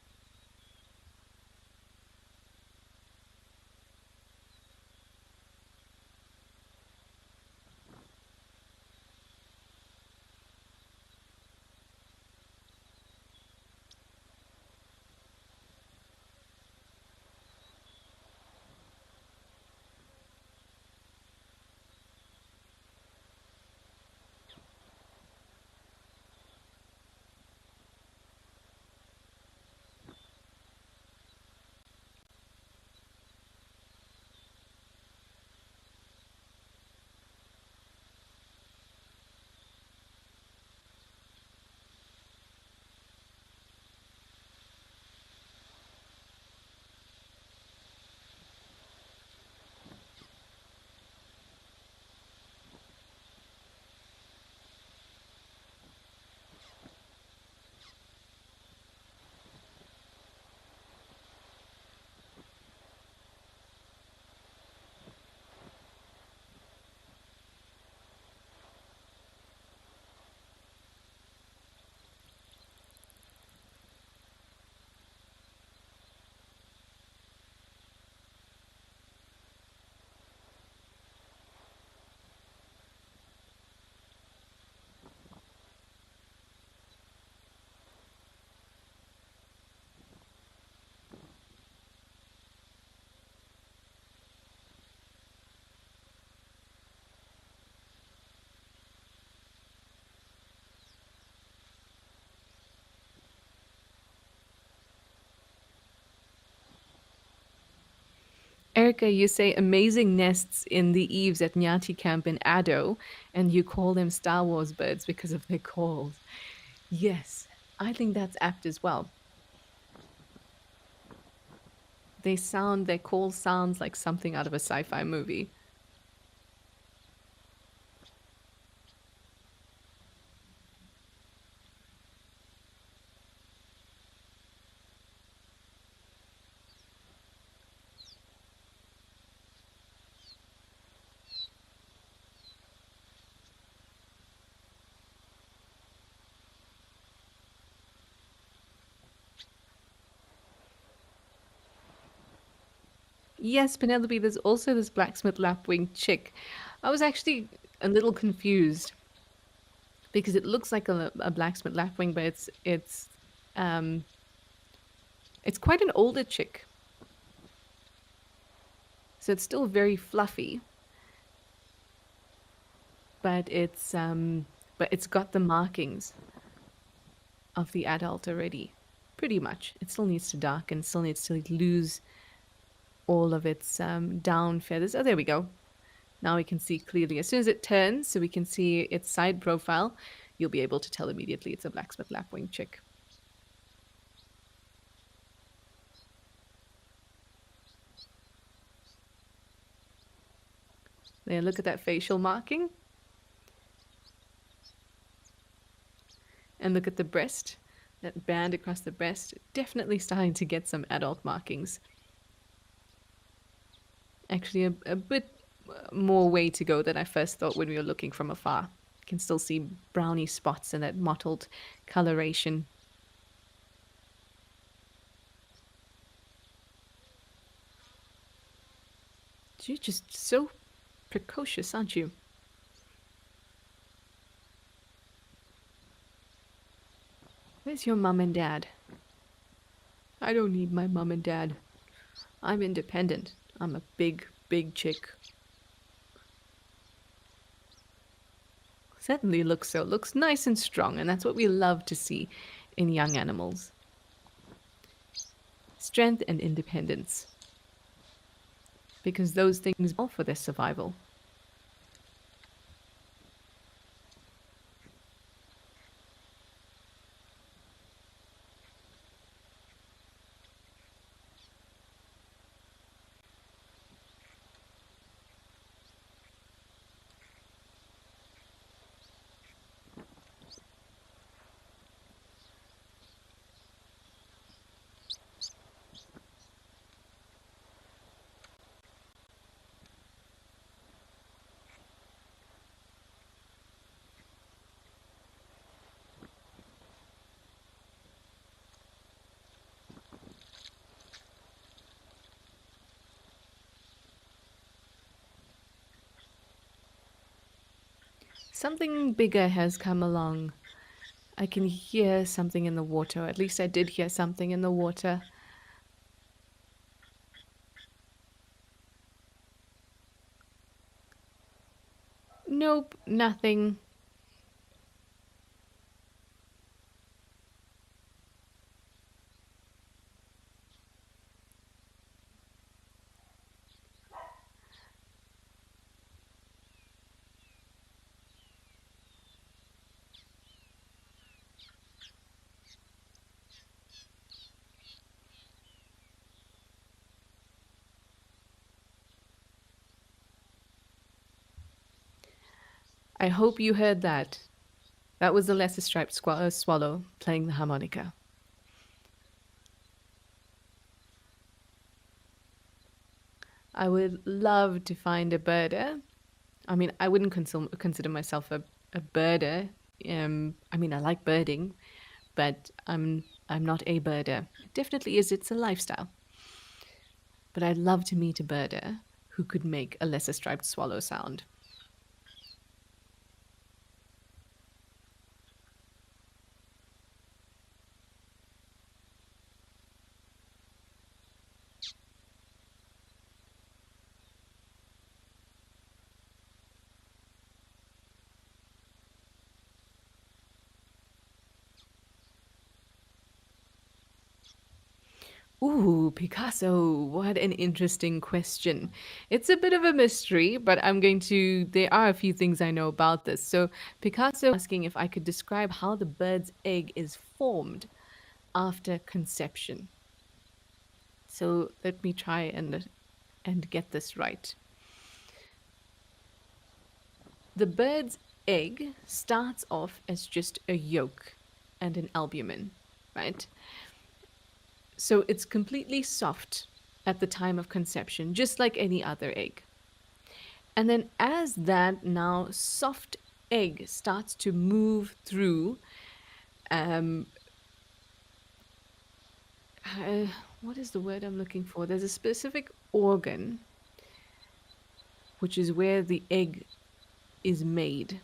Erica, you say amazing nests in the eaves at Nyati Camp in Addo, and you call them Star Wars birds because of their calls. Yes, I think that's apt as well. Their call sounds like something out of a sci-fi movie. Yes, Penelope, there's also this blacksmith lapwing chick. I was actually a little confused because it looks like a blacksmith lapwing, but um it's quite an older chick. So it's still very fluffy, but it's got the markings of the adult already. Pretty much. It still needs to darken, still needs to lose all of its down feathers. Oh, there we go. Now we can see clearly. As soon as it turns, so we can see its side profile, you'll be able to tell immediately it's a blacksmith lapwing chick. There, look at that facial marking. And look at the breast. That band across the breast, definitely starting to get some adult markings. Actually, a bit more way to go than I first thought when we were looking from afar. You can still see brownie spots and that mottled coloration. You're just so precocious, aren't you? Where's your mum and dad? I don't need my mum and dad. I'm independent. I'm a big, big chick. Certainly looks so. Looks nice and strong, and that's what we love to see in young animals. Strength and independence. Because those things are for their survival. Something bigger has come along. I can hear something in the water. At least I did hear something in the water. Nope, nothing. I hope you heard that. That was the lesser striped swallow playing the harmonica. I would love to find a birder. I mean, I wouldn't consider myself a birder. I mean, I like birding, but I'm not a birder. It definitely is. It's a lifestyle. But I'd love to meet a birder who could make a lesser striped swallow sound. Ooh, Picasso. What an interesting question. It's a bit of a mystery, but there are a few things I know about this. So, Picasso asking if I could describe how the bird's egg is formed after conception. So, let me try and get this right. The bird's egg starts off as just a yolk and an albumin, right? So it's completely soft at the time of conception, just like any other egg. And then as that now soft egg starts to move through, um, uh, what is the word I'm looking for? There's a specific organ, which is where the egg is made.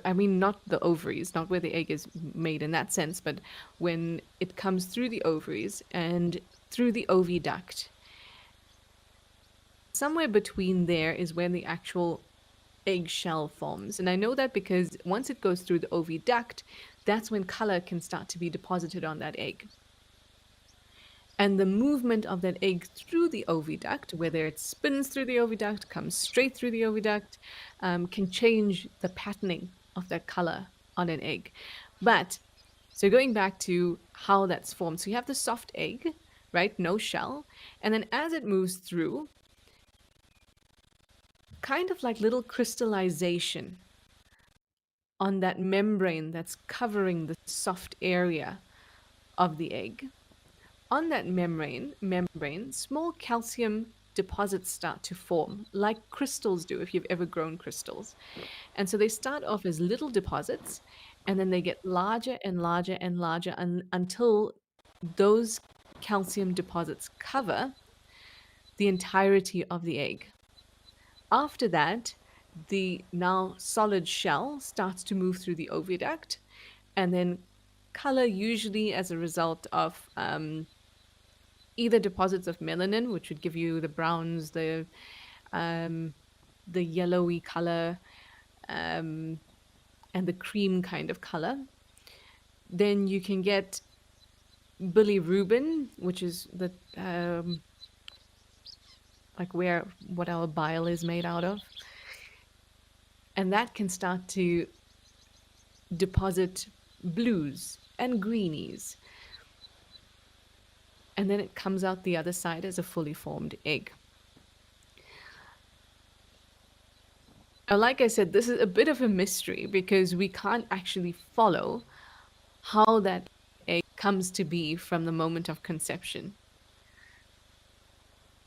I mean, not the ovaries, not where the egg is made in that sense, but when it comes through the ovaries and through the oviduct, somewhere between there is where the actual eggshell forms. And I know that because once it goes through the oviduct, that's when color can start to be deposited on that egg. And the movement of that egg through the oviduct, whether it spins through the oviduct, comes straight through the oviduct, can change the patterning of that color on an egg. But so going back to how that's formed, so you have the soft egg, right? No shell. And then as it moves through, kind of like little crystallization on that membrane that's covering the soft area of the egg. On that membrane, small calcium deposits start to form, like crystals do if you've ever grown crystals. And so they start off as little deposits, and then they get larger and larger and larger until those calcium deposits cover the entirety of the egg. After that, the now solid shell starts to move through the oviduct, and then color, usually as a result of either deposits of melanin, which would give you the browns, um, the yellowy color, and the cream kind of color. Then you can get bilirubin, which is the like where what our bile is made out of, and that can start to deposit blues and greenies, and then it comes out the other side as a fully formed egg. Now, like I said, this is a bit of a mystery because we can't actually follow how that egg comes to be from the moment of conception.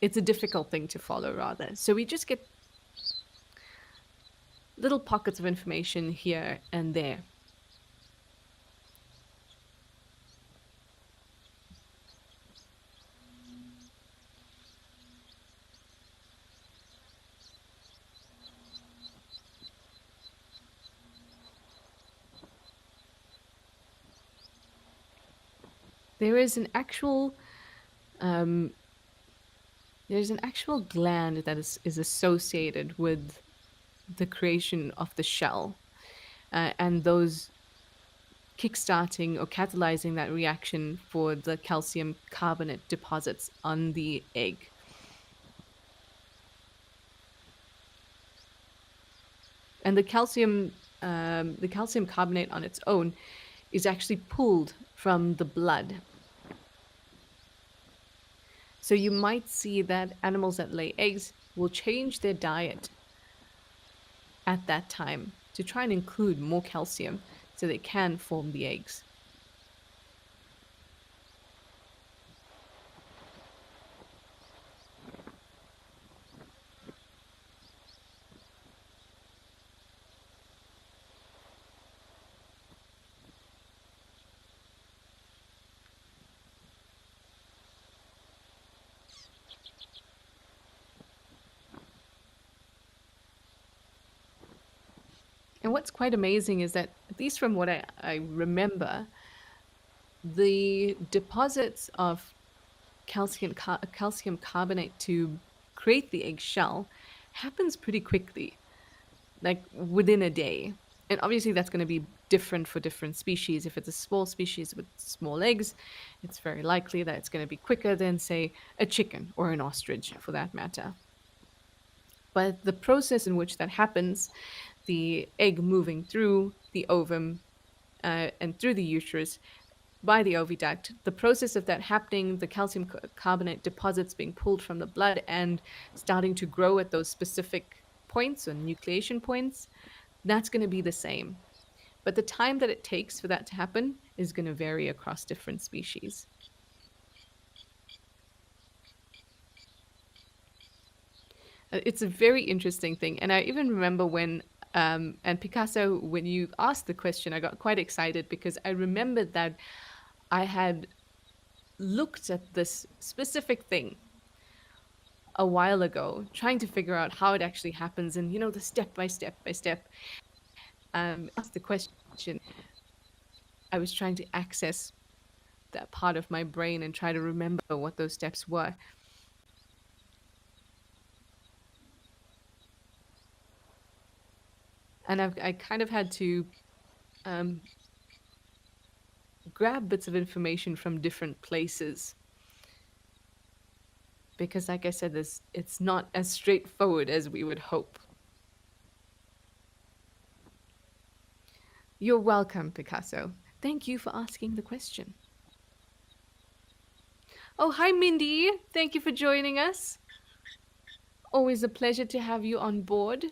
It's a difficult thing to follow, rather. So we just get little pockets of information here and there. There is an actual um, there's an actual gland that is associated with the creation of the shell, and those kickstarting or catalyzing that reaction for the calcium carbonate deposits on the egg. And the calcium carbonate on its own is actually pulled from the blood. So you might see that animals that lay eggs will change their diet at that time to try and include more calcium so they can form the eggs. And what's quite amazing is that, at least from what I remember, the deposits of calcium carbonate to create the egg shell happens pretty quickly, like within a day. And obviously, that's going to be different for different species. If it's a small species with small eggs, it's very likely that it's going to be quicker than, say, a chicken or an ostrich for that matter. But the process in which that happens, the egg moving through the ovum and through the uterus by the oviduct, the process of that happening, the calcium carbonate deposits being pulled from the blood and starting to grow at those specific points or nucleation points, that's going to be the same. But the time that it takes for that to happen is going to vary across different species. It's a very interesting thing. And I even remember when, and Picasso, when you asked the question, I got quite excited because I remembered that I had looked at this specific thing a while ago, trying to figure out how it actually happens and, the step by step by step. Asked the question, I was trying to access that part of my brain and try to remember what those steps were. And I kind of had to um, grab bits of information from different places because, like I said, it's not as straightforward as we would hope. You're welcome, Picasso. Thank you for asking the question. Oh, hi, Mindy. Thank you for joining us. Always a pleasure to have you on board.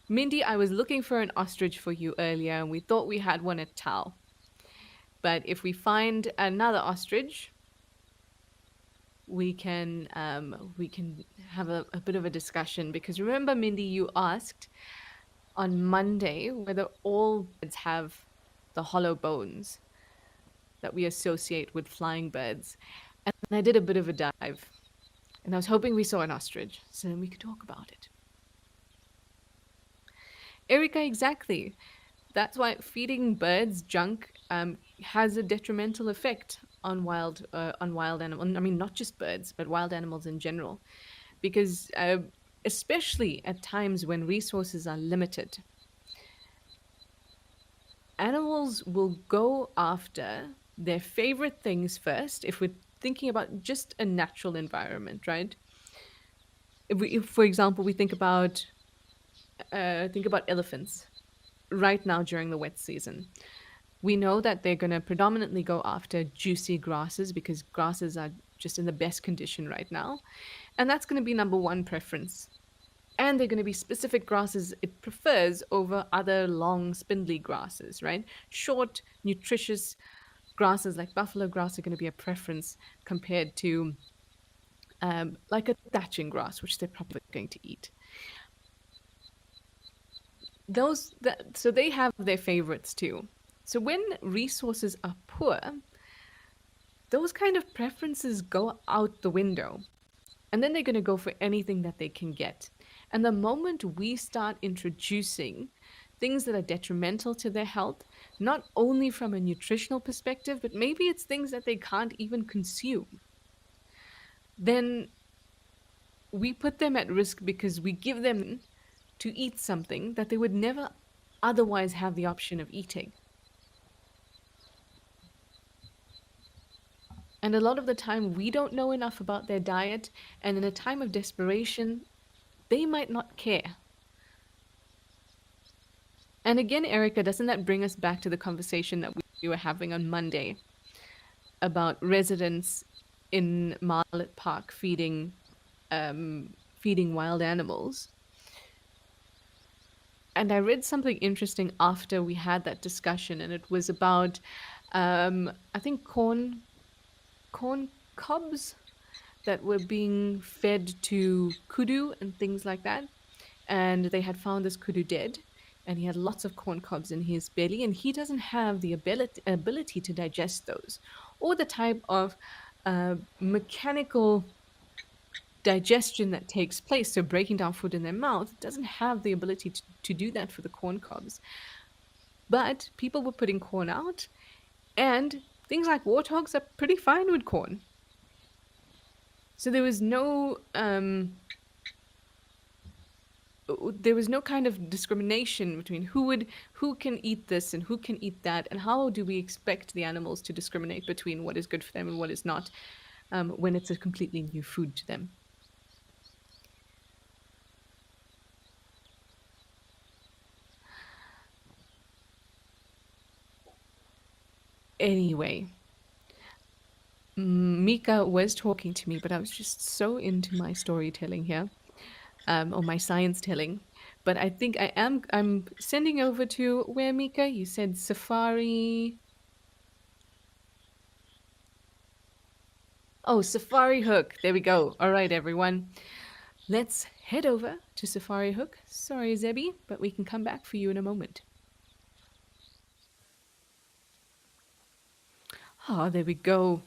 Mindy, I was looking for an ostrich for you earlier, and we thought we had one at Tao. But if we find another ostrich, we can have a bit of a discussion because remember, Mindy, you asked on Monday whether all birds have the hollow bones that we associate with flying birds. And I did a bit of a dive. And I was hoping we saw an ostrich so then we could talk about it. Erica, exactly. That's why feeding birds junk has a detrimental effect on wild animals. I mean, not just birds, but wild animals in general, because especially at times when resources are limited, animals will go after their favorite things first. If we're thinking about just a natural environment, right? If for example, we think about elephants right now during the wet season. We know that they're going to predominantly go after juicy grasses because grasses are just in the best condition right now. And that's going to be number one preference. And they're going to be specific grasses it prefers over other long, spindly grasses, right? Short, nutritious grasses like buffalo grass are going to be a preference compared to like a thatching grass, which they're probably going to eat. So they have their favorites too. So when resources are poor, those kind of preferences go out the window. And then they're going to go for anything that they can get. And the moment we start introducing things that are detrimental to their health, not only from a nutritional perspective, but maybe it's things that they can't even consume, then we put them at risk because we give them to eat something that they would never otherwise have the option of eating. And a lot of the time, we don't know enough about their diet, and in a time of desperation, they might not care. And again, Erica, doesn't that bring us back to the conversation that we were having on Monday about residents in Marlet Park feeding wild animals? And I read something interesting after we had that discussion, and it was about I think corn cobs that were being fed to kudu and things like that. And they had found this kudu dead, and he had lots of corn cobs in his belly, and he doesn't have the ability to digest those, or the type of mechanical digestion that takes place. So breaking down food in their mouth doesn't have the ability to do that for the corn cobs. But people were putting corn out, and things like warthogs are pretty fine with corn. So there was no there was no kind of discrimination between who can eat this and who can eat that, and how do we expect the animals to discriminate between what is good for them and what is not, when it's a completely new food to them. Anyway, Mika was talking to me, but I was just so into my storytelling here, or my science telling. But I think I'm sending over to where, Mika? You said Safari. Oh, Safari Hook. There we go. All right, everyone. Let's head over to Safari Hook. Sorry, Zebby, but we can come back for you in a moment. Ah, there we go.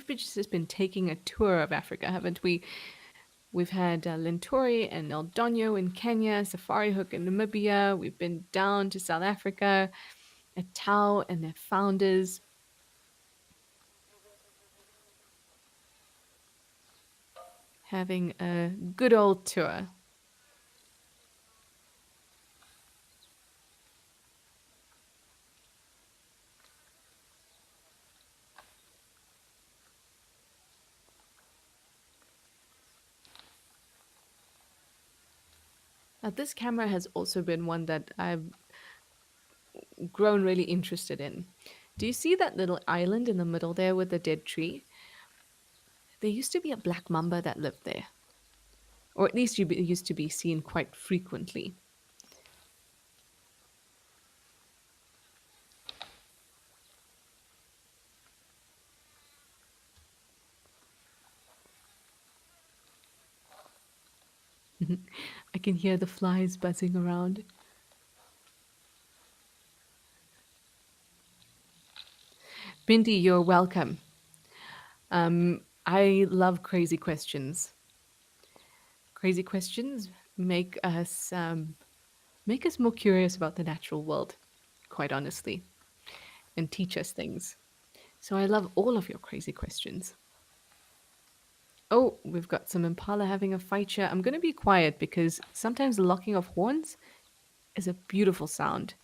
Just been taking a tour of Africa, haven't we? We've had Lentori and El Donyo in Kenya, Safari Hook in Namibia. We've been down to South Africa, at Tau and their founders, having a good old tour. Now, this camera has also been one that I've grown really interested in. Do you see that little island in the middle there with the dead tree? There used to be a black mamba that lived there, or at least used to be seen quite frequently. I can hear the flies buzzing around. Bindi, you're welcome. I love crazy questions. Crazy questions make us more curious about the natural world, quite honestly, and teach us things. So I love all of your crazy questions. Oh, we've got some impala having a fight here. I'm going to be quiet because sometimes the locking of horns is a beautiful sound.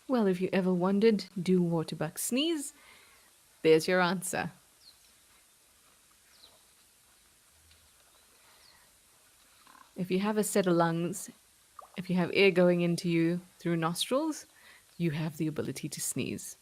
Well, if you ever wondered, do waterbucks sneeze? There's your answer. If you have a set of lungs, if you have air going into you through nostrils, you have the ability to sneeze.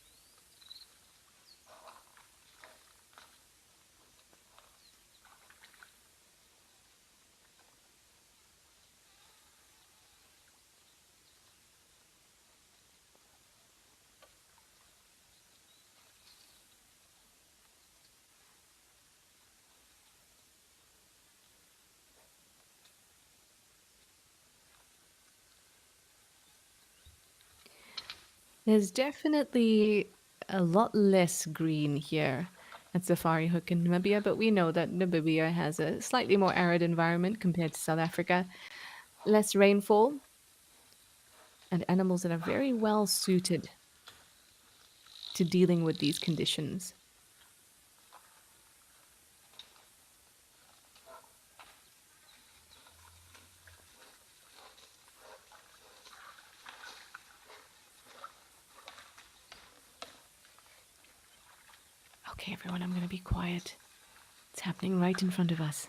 There's definitely a lot less green here at Safari Hook in Namibia, but we know that Namibia has a slightly more arid environment compared to South Africa, less rainfall, and animals that are very well suited to dealing with these conditions. Okay, everyone, I'm going to be quiet. It's happening right in front of us.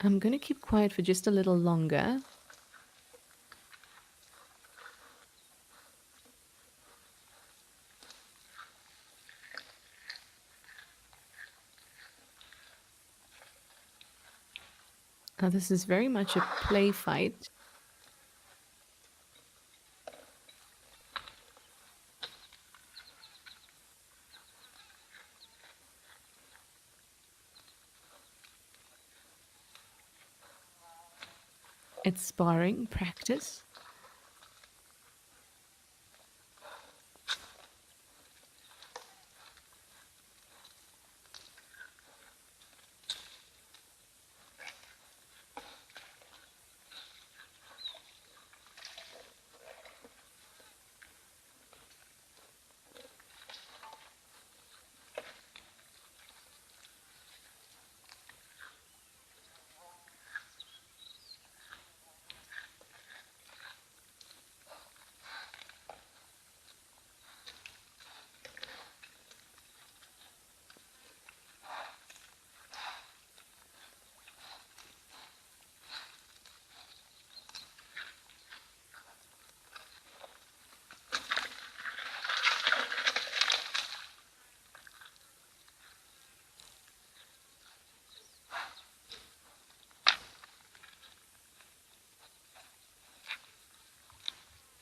I'm going to keep quiet for just a little longer. Now, this is very much a play fight. It's sparring practice.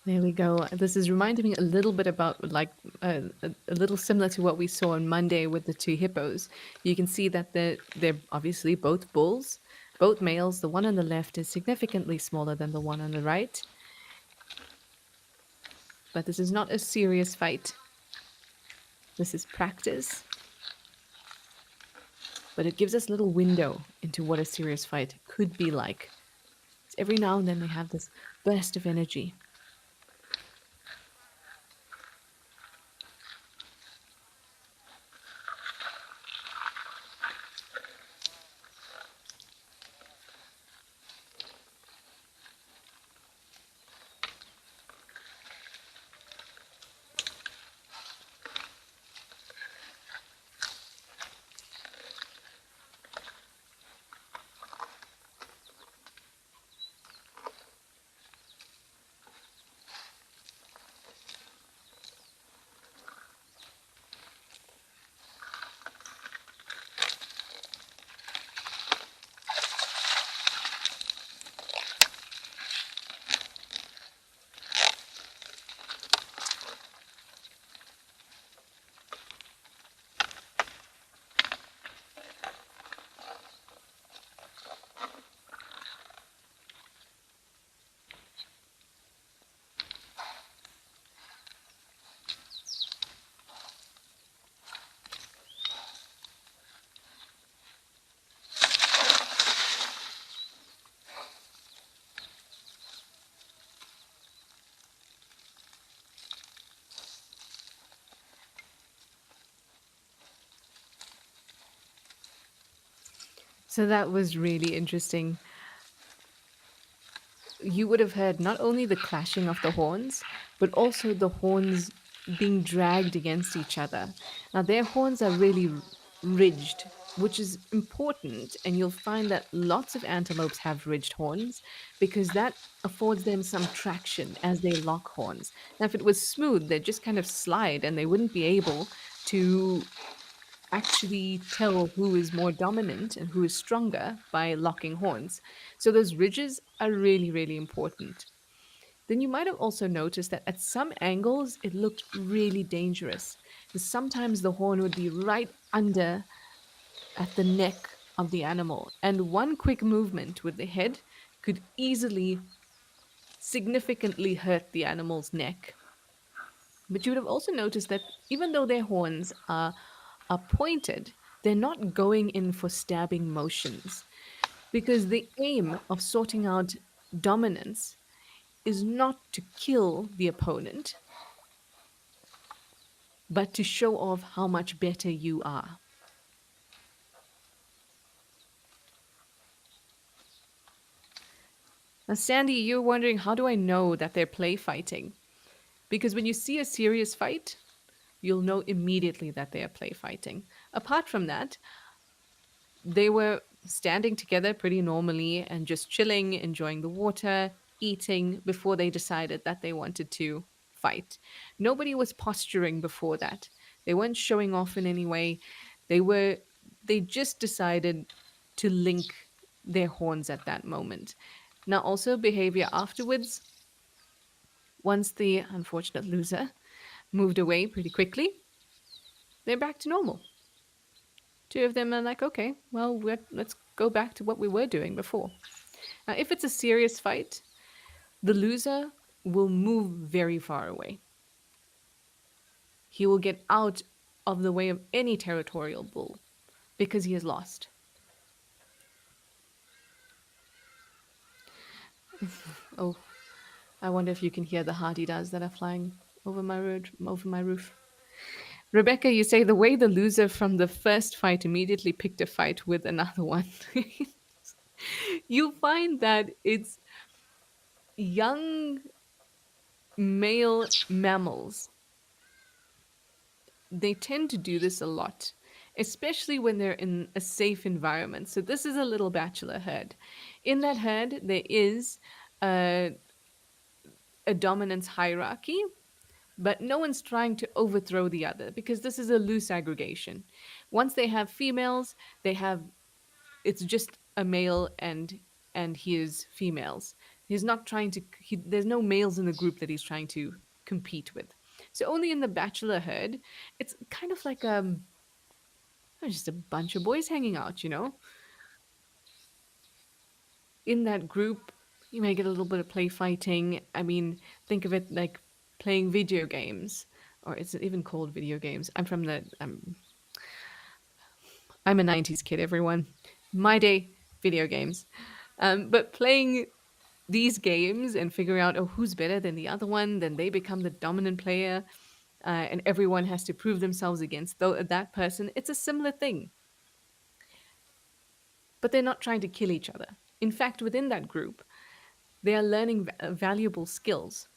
There we go. This is reminding me a little bit about like a little similar to what we saw on Monday with the two hippos. You can see that they're obviously both bulls, both males. The one on the left is significantly smaller than the one on the right, but this is not a serious fight. This is practice, but it gives us a little window into what a serious fight could be like. Every now and then they have this burst of energy. So that was really interesting. You would have heard not only the clashing of the horns, but also the horns being dragged against each other. Now, their horns are really ridged, which is important. And you'll find that lots of antelopes have ridged horns because that affords them some traction as they lock horns. Now, if it was smooth, they'd just kind of slide and they wouldn't be able to actually tell who is more dominant and who is stronger by locking horns. So those ridges are really, really important. Then you might have also noticed that at some angles it looked really dangerous. Sometimes the horn would be right under at the neck of the animal, and one quick movement with the head could easily significantly hurt the animal's neck. But you would have also noticed that even though their horns are pointed, they're not going in for stabbing motions because the aim of sorting out dominance is not to kill the opponent, but to show off how much better you are. Now, Sandy, you're wondering, how do I know that they're play fighting? Because when you see a serious fight, you'll know immediately that they are play fighting. Apart from that, they were standing together pretty normally and just chilling, enjoying the water, eating before they decided that they wanted to fight. Nobody was posturing before that. They weren't showing off in any way. They were they just decided to link their horns at that moment. Now also behavior afterwards, once the unfortunate loser moved away pretty quickly, they're back to normal. Two of them are like, okay, well, let's go back to what we were doing before. Now, if it's a serious fight, the loser will move very far away. He will get out of the way of any territorial bull because he has lost. Oh, I wonder if you can hear the hardy-does that are flying over my road, over my roof. Rebecca, you say the way the loser from the first fight immediately picked a fight with another one. You find that it's young male mammals, they tend to do this a lot, especially when they're in a safe environment. So this is a little bachelor herd. In that herd, there is a, a dominance hierarchy, but no one's trying to overthrow the other because this is a loose aggregation. Once they have females, they have it's just a male and his females. He's not trying to. There's no males in the group that he's trying to compete with. So only in the bachelor herd, it's kind of like just a bunch of boys hanging out. In that group, you may get a little bit of play fighting. I mean, think of it like playing video games, or it's even called video games. I'm a '90s kid. Everyone, my day, video games. But playing these games and figuring out, oh, who's better than the other one, then they become the dominant player, and everyone has to prove themselves against that person. It's a similar thing, but they're not trying to kill each other. In fact, within that group, they are learning valuable skills.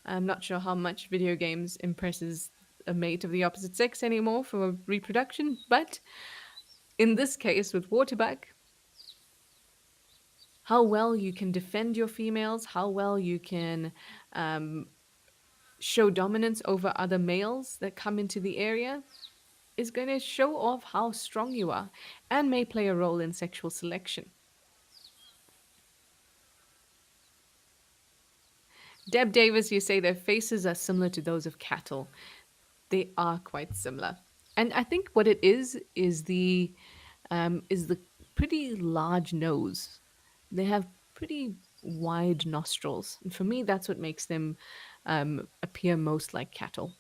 I'm not sure how much video games impresses a mate of the opposite sex anymore for reproduction, but in this case with waterbuck, how well you can defend your females, how well you can um, show dominance over other males that come into the area is going to show off how strong you are and may play a role in sexual selection. Deb Davis, you say their faces are similar to those of cattle. They are quite similar. And I think what it is the pretty large nose. They have pretty wide nostrils. And for me, that's what makes them appear most like cattle.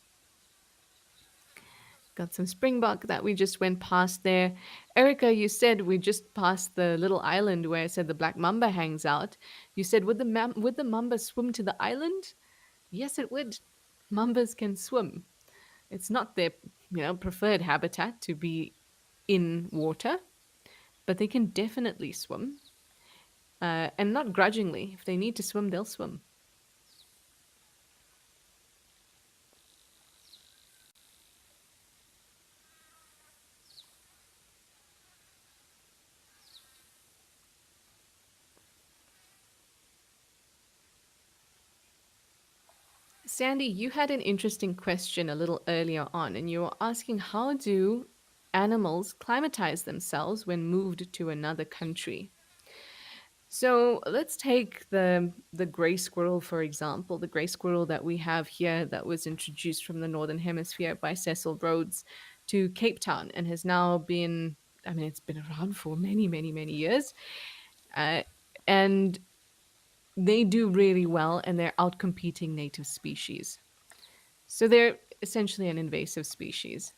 Got some springbok that we just went past there. Erica, you said we just passed the little island where I said the black mamba hangs out. You said, would the mamba swim to the island? Yes, it would. Mambas can swim. It's not their preferred habitat to be in water, but they can definitely swim. And not grudgingly. If they need to swim, they'll swim. Sandy, you had an interesting question a little earlier on, and you were asking how do animals climatize themselves when moved to another country? So let's take the gray squirrel, for example, the gray squirrel that we have here that was introduced from the Northern Hemisphere by Cecil Rhodes to Cape Town and has now been, I mean, it's been around for many, many, many years. Uh, and they do really well and they're outcompeting native species. So they're essentially an invasive species.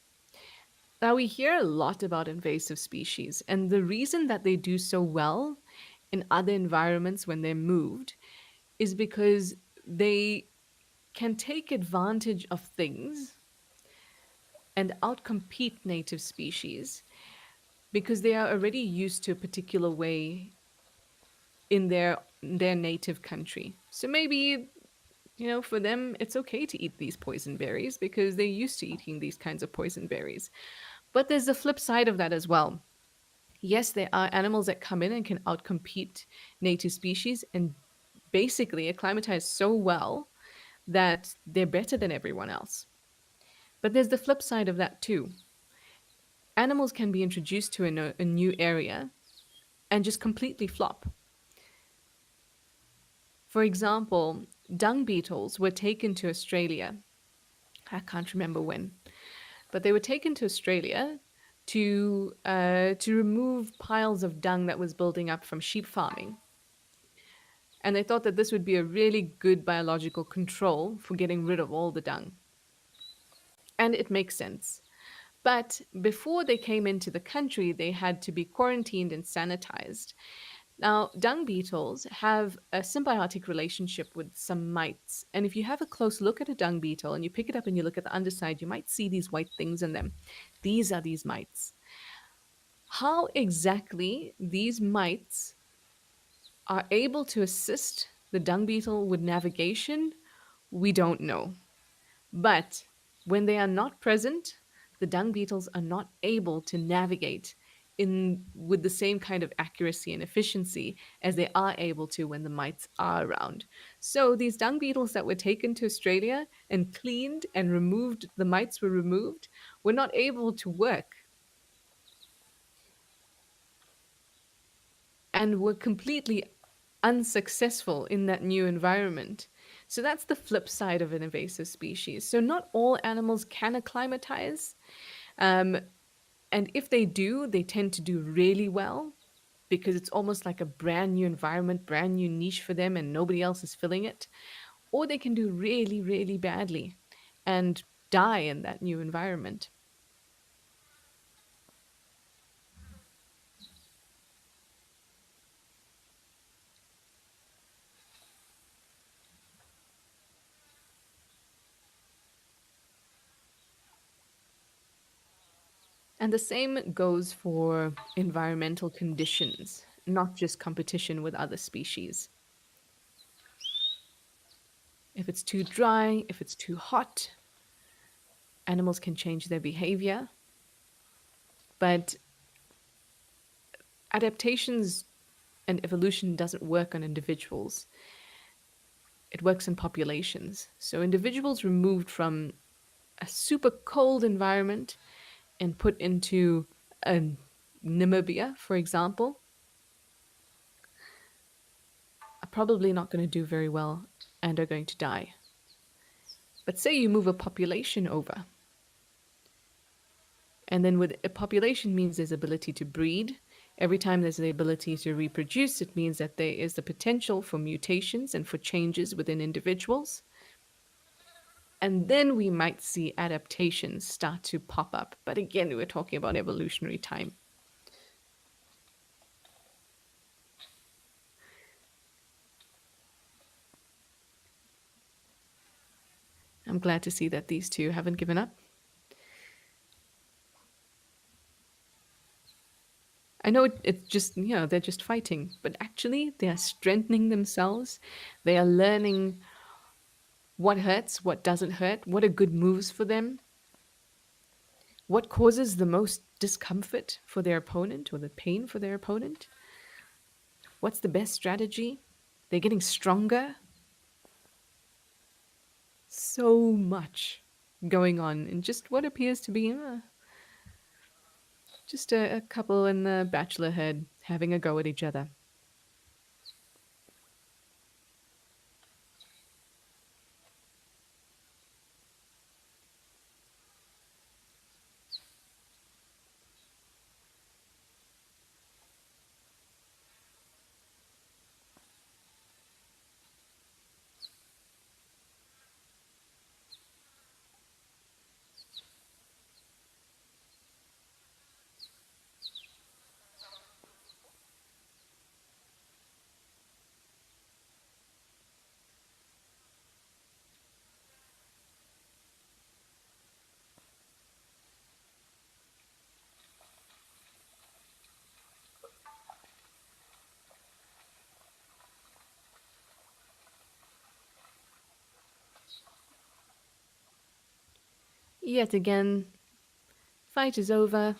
Now, we hear a lot about invasive species, and the reason that they do so well in other environments when they're moved is because they can take advantage of things and outcompete native species because they are already used to a particular way in their native country. So maybe for them it's okay to eat these poison berries because they're used to eating these kinds of poison berries. But there's the flip side of that as well. Yes, there are animals that come in and can outcompete native species and basically acclimatize so well that they're better than everyone else. But there's the flip side of that too. Animals can be introduced to a new area and just completely flop. For example, dung beetles were taken to Australia. I can't remember when, but they were taken to Australia to remove piles of dung that was building up from sheep farming. And they thought that this would be a really good biological control for getting rid of all the dung. And it makes sense. But before they came into the country, they had to be quarantined and sanitized. Now, dung beetles have a symbiotic relationship with some mites. And if you have a close look at a dung beetle and you pick it up and you look at the underside, you might see these white things in them. These are these mites. How exactly these mites are able to assist the dung beetle with navigation, we don't know. But when they are not present, the dung beetles are not able to navigate in with the same kind of accuracy and efficiency as they are able to when the mites are around. So these dung beetles that were taken to Australia and cleaned and removed, the mites were removed, were not able to work and were completely unsuccessful in that new environment. So that's the flip side of an invasive species. So not all animals can acclimatize. Um, and if they do, they tend to do really well because it's almost like a brand new environment, brand new niche for them, and nobody else is filling it. Or they can do really, really badly and die in that new environment. And the same goes for environmental conditions, not just competition with other species. If it's too dry, if it's too hot, animals can change their behavior. But adaptations and evolution doesn't work on individuals, it works in populations. So individuals removed from a super cold environment and put into a Namibia, for example, are probably not going to do very well and are going to die. But say you move a population over, and then with a population means there's ability to breed. Every time there's the ability to reproduce, it means that there is the potential for mutations and for changes within individuals. And then we might see adaptations start to pop up. But again, we're talking about evolutionary time. I'm glad to see that these two haven't given up. I know it's just, they're just fighting, but actually they are strengthening themselves. They are learning what hurts, what doesn't hurt, what are good moves for them, what causes the most discomfort for their opponent or the pain for their opponent, what's the best strategy. They're getting stronger. So much going on in just what appears to be just a couple in the bachelor head having a go at each other. Yet again, fight is over.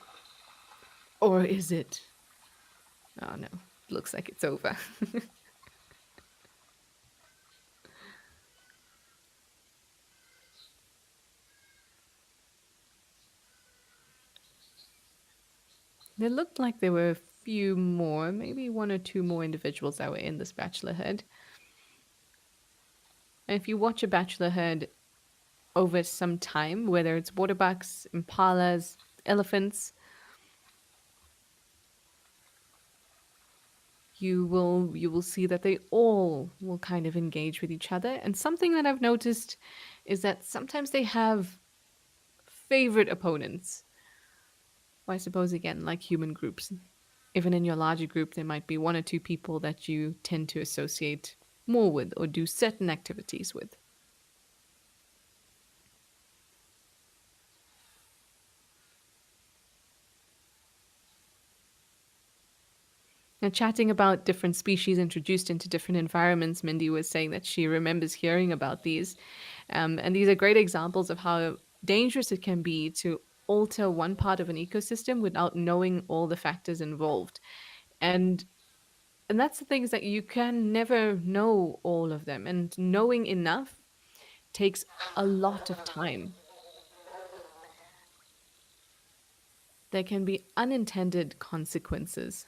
Or is it? Oh no, looks like it's over. It looked like there were a few more, maybe one or two more individuals that were in this bachelor herd. And if you watch a bachelor herd over some time, whether it's waterbucks, impalas, elephants, you will see that they all will kind of engage with each other. And something that I've noticed is that sometimes they have favorite opponents. Well, I suppose again, like human groups, even in your larger group, there might be one or two people that you tend to associate more with or do certain activities with. Now, chatting about different species introduced into different environments, Mindy was saying that she remembers hearing about these. And these are great examples of how dangerous it can be to alter one part of an ecosystem without knowing all the factors involved. And and that's the things that you can never know all of them. And knowing enough takes a lot of time. There can be unintended consequences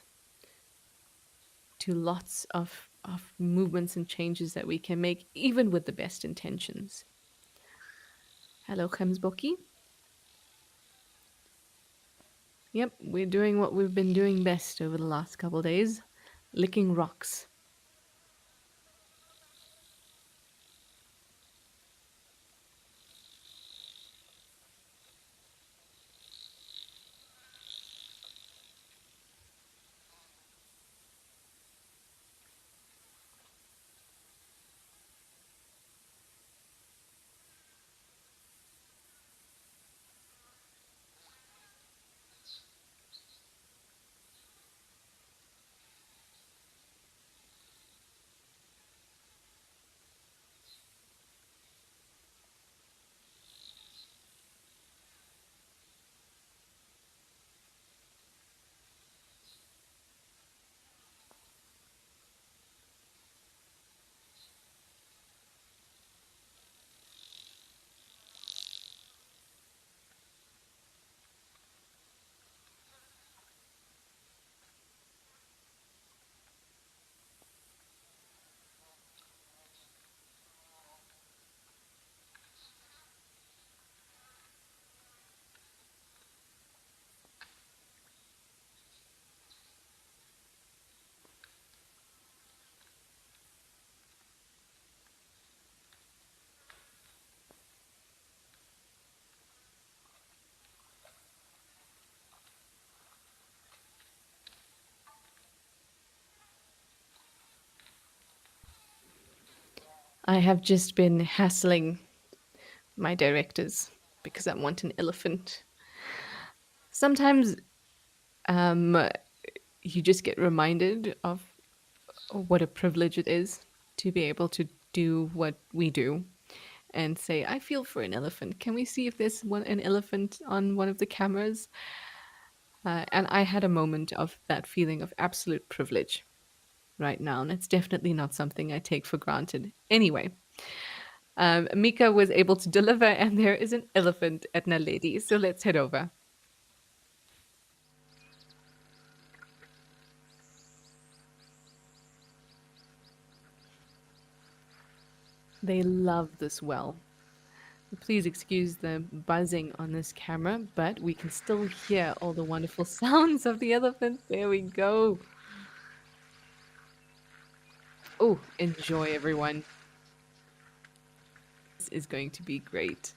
to lots of movements and changes that we can make, even with the best intentions. Hello, Khemsboki. Yep, we're doing what we've been doing best over the last couple of days, licking rocks. I have just been hassling my directors because I want an elephant. Sometimes um, you just get reminded of what a privilege it is to be able to do what we do and say, I feel for an elephant. Can we see if there's an elephant on one of the cameras? And I had a moment of that feeling of absolute privilege right now. And it's definitely not something I take for granted. Anyway, Mika was able to deliver, and there is an elephant at Naledi. So let's head over. They love this well. Please excuse the buzzing on this camera, but we can still hear all the wonderful sounds of the elephant. There we go. Oh, enjoy, everyone. This is going to be great.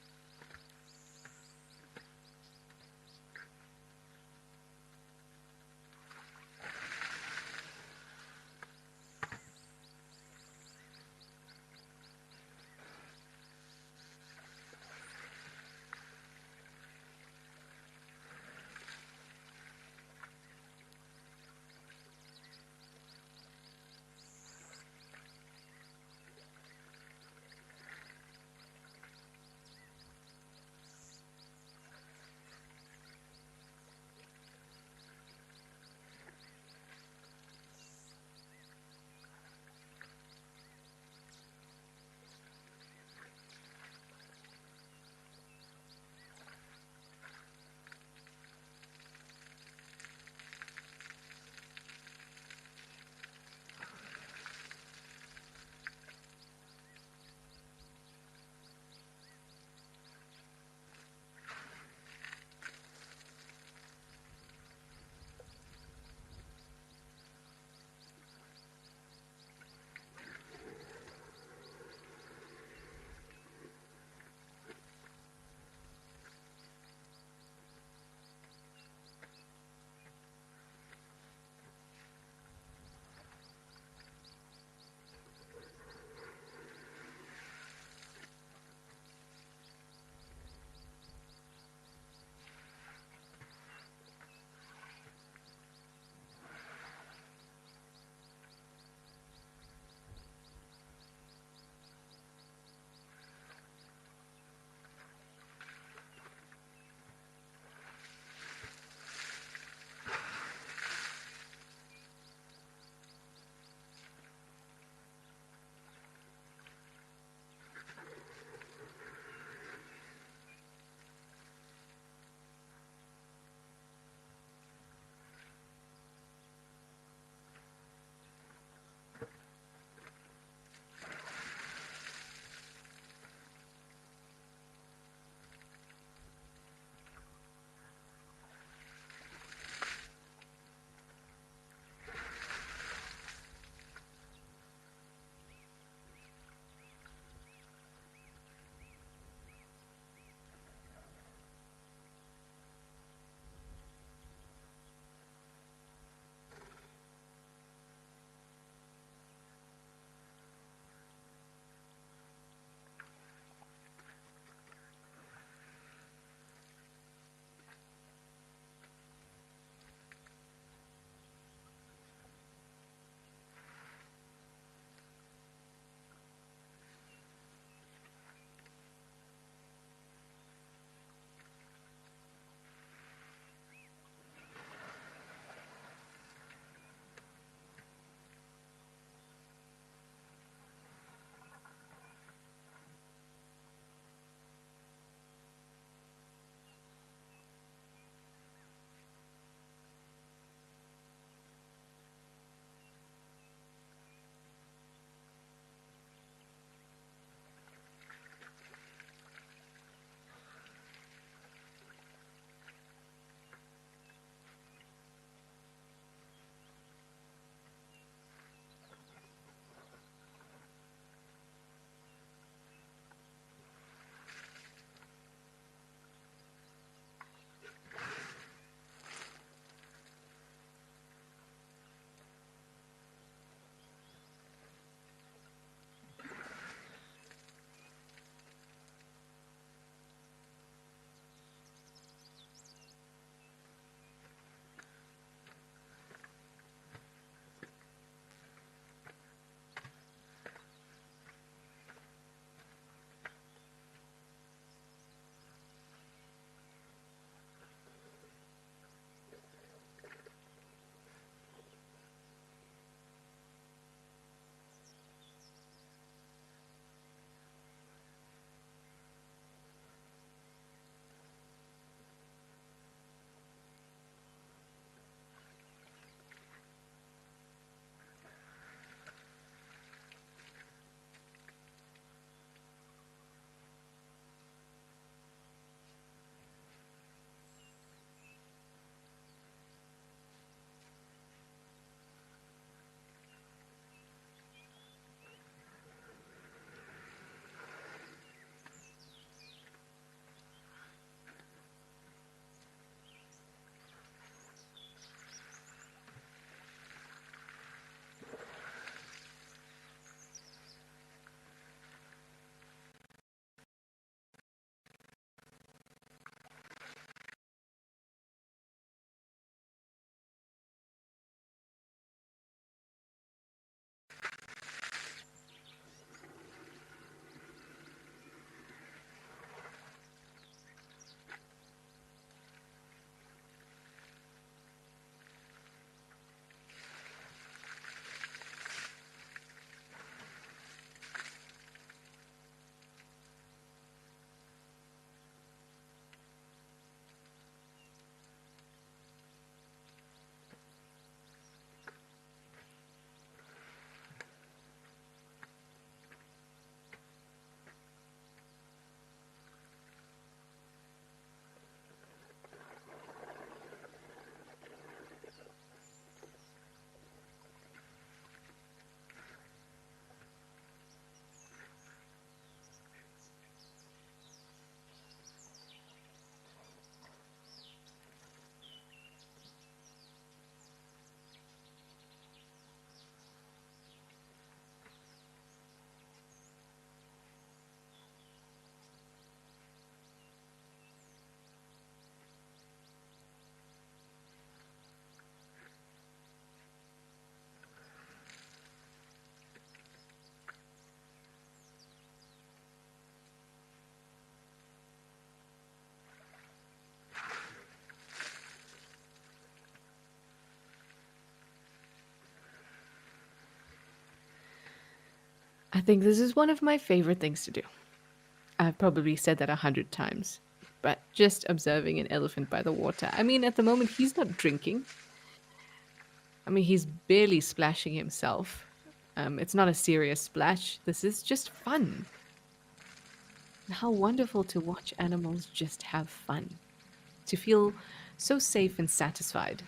I think this is one of my favorite things to do. I've probably said that 100 times, but just observing an elephant by the water. I mean, at the moment, he's not drinking. I mean, he's barely splashing himself. It's not a serious splash. This is just fun. How wonderful to watch animals just have fun, to feel so safe and satisfied.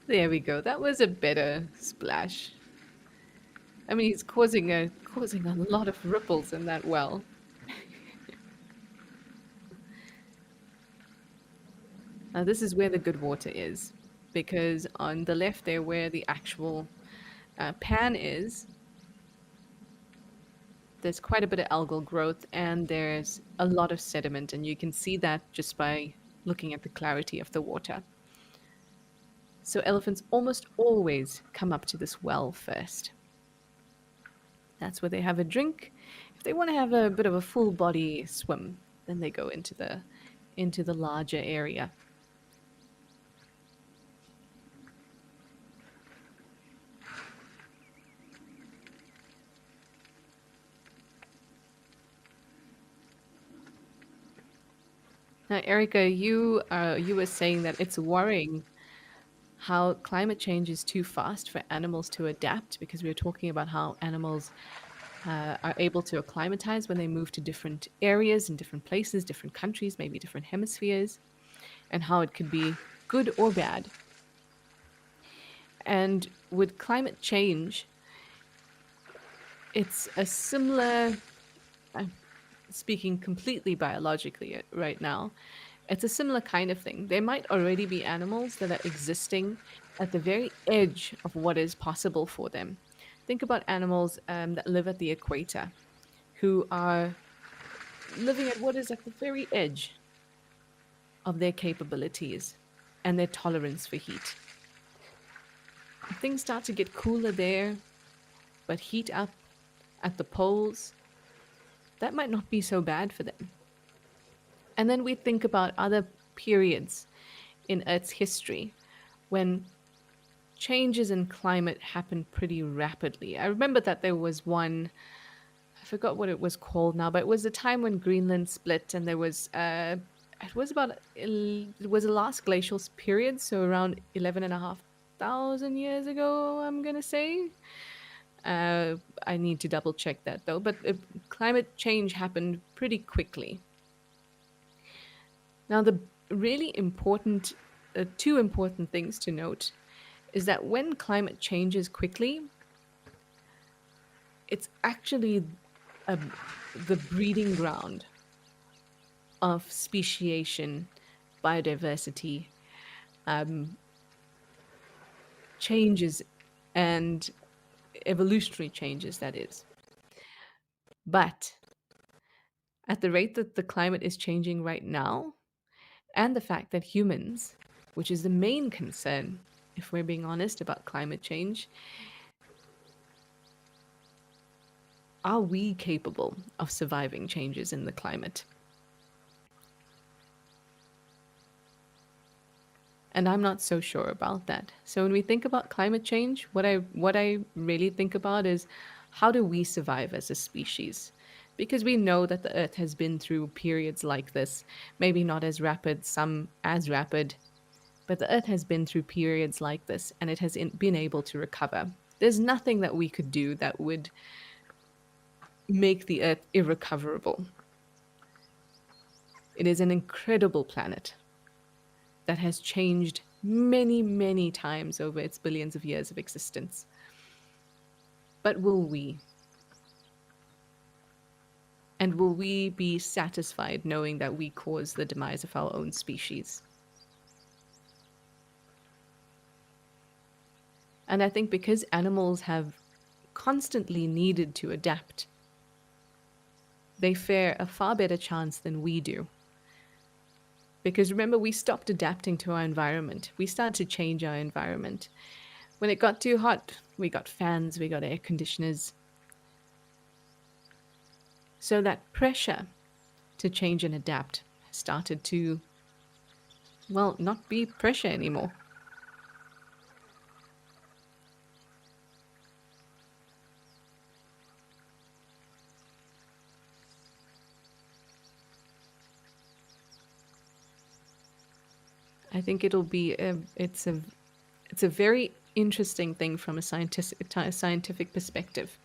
There we go. That was a better splash. I mean, he's causing a lot of ripples in that well. Now, this is where the good water is, because on the left there, where the actual pan is, there's quite a bit of algal growth and there's a lot of sediment, and you can see that just by looking at the clarity of the water. So elephants almost always come up to this well first. That's where they have a drink. If they want to have a bit of a full body swim, then they go into the larger area. Now, Erica, you were saying that it's worrying how climate change is too fast for animals to adapt, because we were talking about how animals are able to acclimatize when they move to different areas and different places, different countries, maybe different hemispheres, and how it could be good or bad. And with climate change, it's a similar, I'm speaking completely biologically right now, it's a similar kind of thing. There might already be animals that are existing at the very edge of what is possible for them. Think about animals that live at the equator, who are living at what is at the very edge of their capabilities and their tolerance for heat. If things start to get cooler there, but heat up at the poles, that might not be so bad for them. And then we think about other periods in Earth's history when changes in climate happened pretty rapidly. I remember that there was one, I forgot what it was called now, but it was a time when Greenland split and there was, it was about, it was the last glacial period, so around 11,500 years ago, I'm going to say. I need to double check that though, but climate change happened pretty quickly. Now, the really important, two important things to note is that when climate changes quickly, it's actually a, the breeding ground of speciation, biodiversity, um, changes, and evolutionary changes, that is. But at the rate that the climate is changing right now, and the fact that humans, which is the main concern, if we're being honest about climate change, are we capable of surviving changes in the climate? And I'm not so sure about that. So when we think about climate change, what I really think about is, how do we survive as a species? Because we know that the Earth has been through periods like this, maybe not as rapid, some as rapid, but the Earth has been through periods like this and it has been able to recover. There's nothing that we could do that would make the Earth irrecoverable. It is an incredible planet that has changed many, many times over its billions of years of existence. But will we? And will we be satisfied knowing that we caused the demise of our own species? And I think because animals have constantly needed to adapt, they fare a far better chance than we do. Because remember, we stopped adapting to our environment. We started to change our environment. When it got too hot, we got fans, we got air conditioners. So that pressure to change and adapt started to, well, not be pressure anymore. I think it's a very interesting thing from a scientific perspective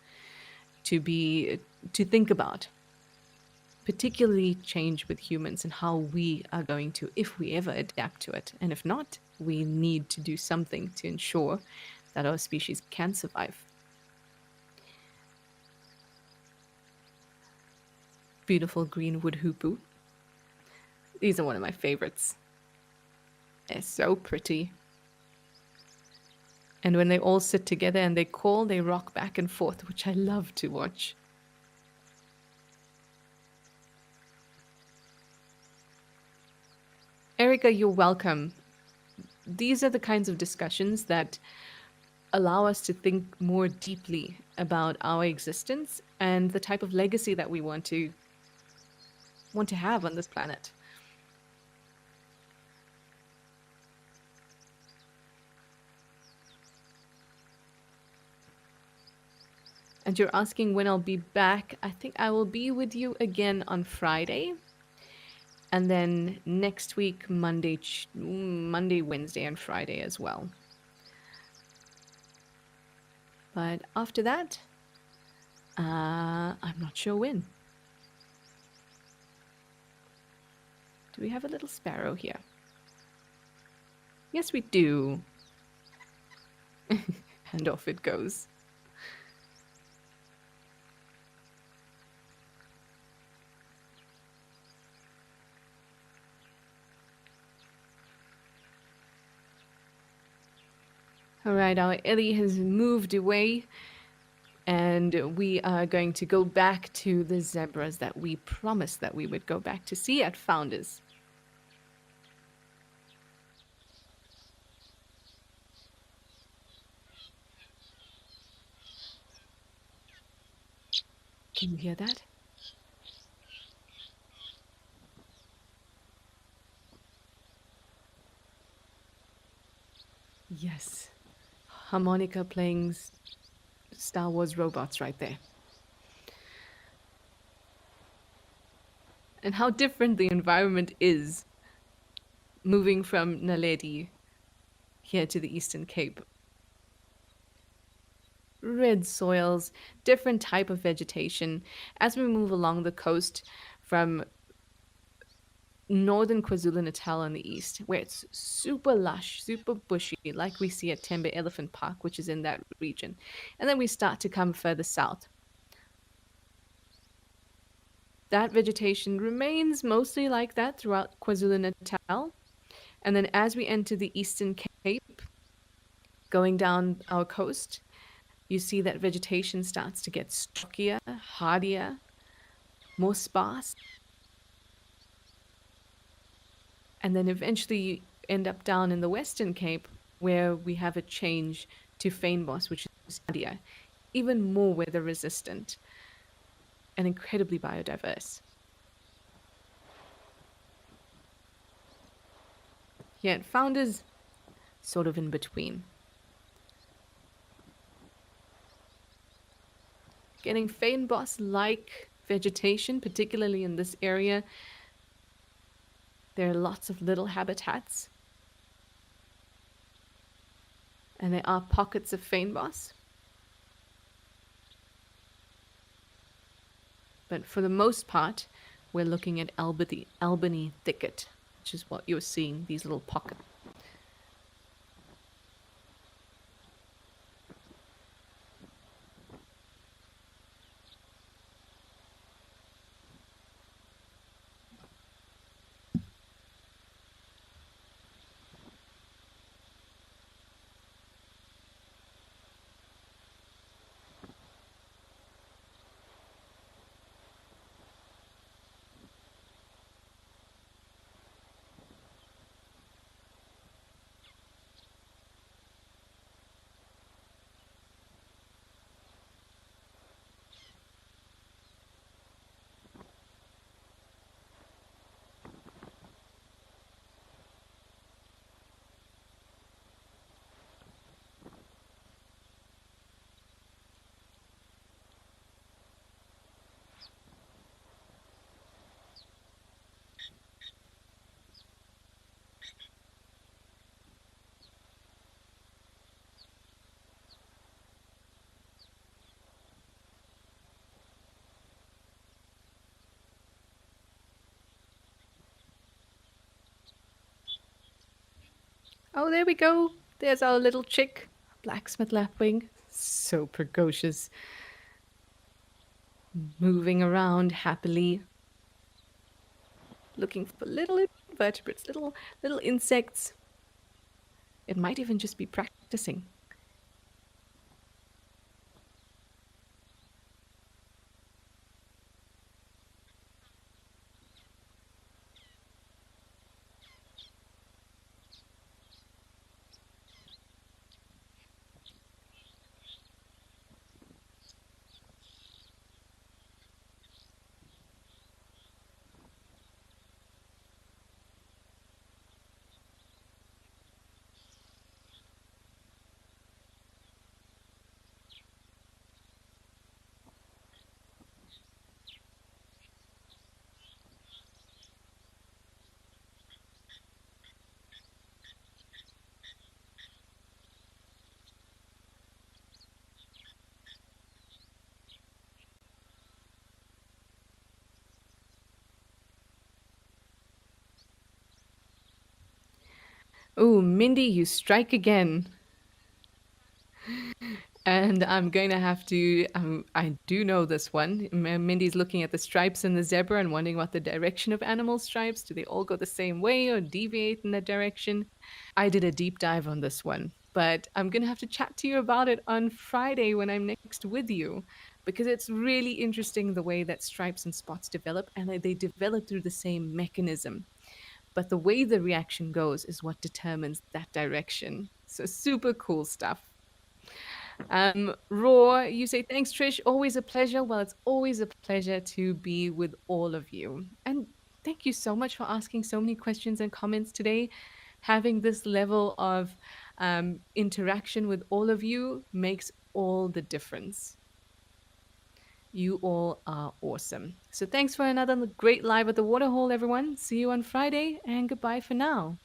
to be to think about, particularly change with humans and how we are going to, if we ever adapt to it, and if not, we need to do something to ensure that our species can survive. Beautiful green wood hoopoe. These are one of my favorites. They're so pretty. And when they all sit together and they call, they rock back and forth, which I love to watch. Erica, you're welcome. These are the kinds of discussions that allow us to think more deeply about our existence and the type of legacy that we want to have on this planet. And you're asking when I'll be back. I think I will be with you again on Friday. And then next week, Monday, Wednesday, and Friday as well. But after that, I'm not sure when. Do we have a little sparrow here? Yes, we do. And off it goes. All right, our Ellie has moved away, and we are going to go back to the zebras that we promised that we would go back to see at Founders. Can you hear that? Yes. Harmonica playing Star Wars robots right there. And how different the environment is moving from Naledi here to the Eastern Cape. Red soils, different type of vegetation. As we move along the coast from northern KwaZulu-Natal in the east, where it's super lush, super bushy, like we see at Tembe Elephant Park, which is in that region. And then we start to come further south. That vegetation remains mostly like that throughout KwaZulu-Natal. And then as we enter the Eastern Cape, going down our coast, you see that vegetation starts to get stockier, hardier, more sparse. And then eventually you end up down in the Western Cape where we have a change to fynbos, which is hardier, even more weather resistant, and incredibly biodiverse. Yet Founders sort of in between. Getting fynbos-like vegetation, particularly in this area. There are lots of little habitats. And there are pockets of fynbos. But for the most part, we're looking at Albany thicket, which is what you're seeing, these little pockets. Oh, there we go. There's our little chick, blacksmith lapwing. So precocious, moving around happily, looking for little invertebrates, little insects. It might even just be practicing. Oh, Mindy, you strike again. And I'm going to have to, I do know this one. Mindy's looking at the stripes in the zebra and wondering what the direction of animal stripes. Do they all go the same way or deviate in that direction? I did a deep dive on this one, but I'm going to have to chat to you about it on Friday when I'm next with you because it's really interesting the way that stripes and spots develop and they develop through the same mechanism. But the way the reaction goes is what determines that direction. So, super cool stuff. Raw, you say, thanks, Trish. Always a pleasure. Well, it's always a pleasure to be with all of you. And thank you so much for asking so many questions and comments today. Having this level of interaction with all of you makes all the difference. You all are awesome. So thanks for another great live at the Waterhole, everyone. See you on Friday, and goodbye for now.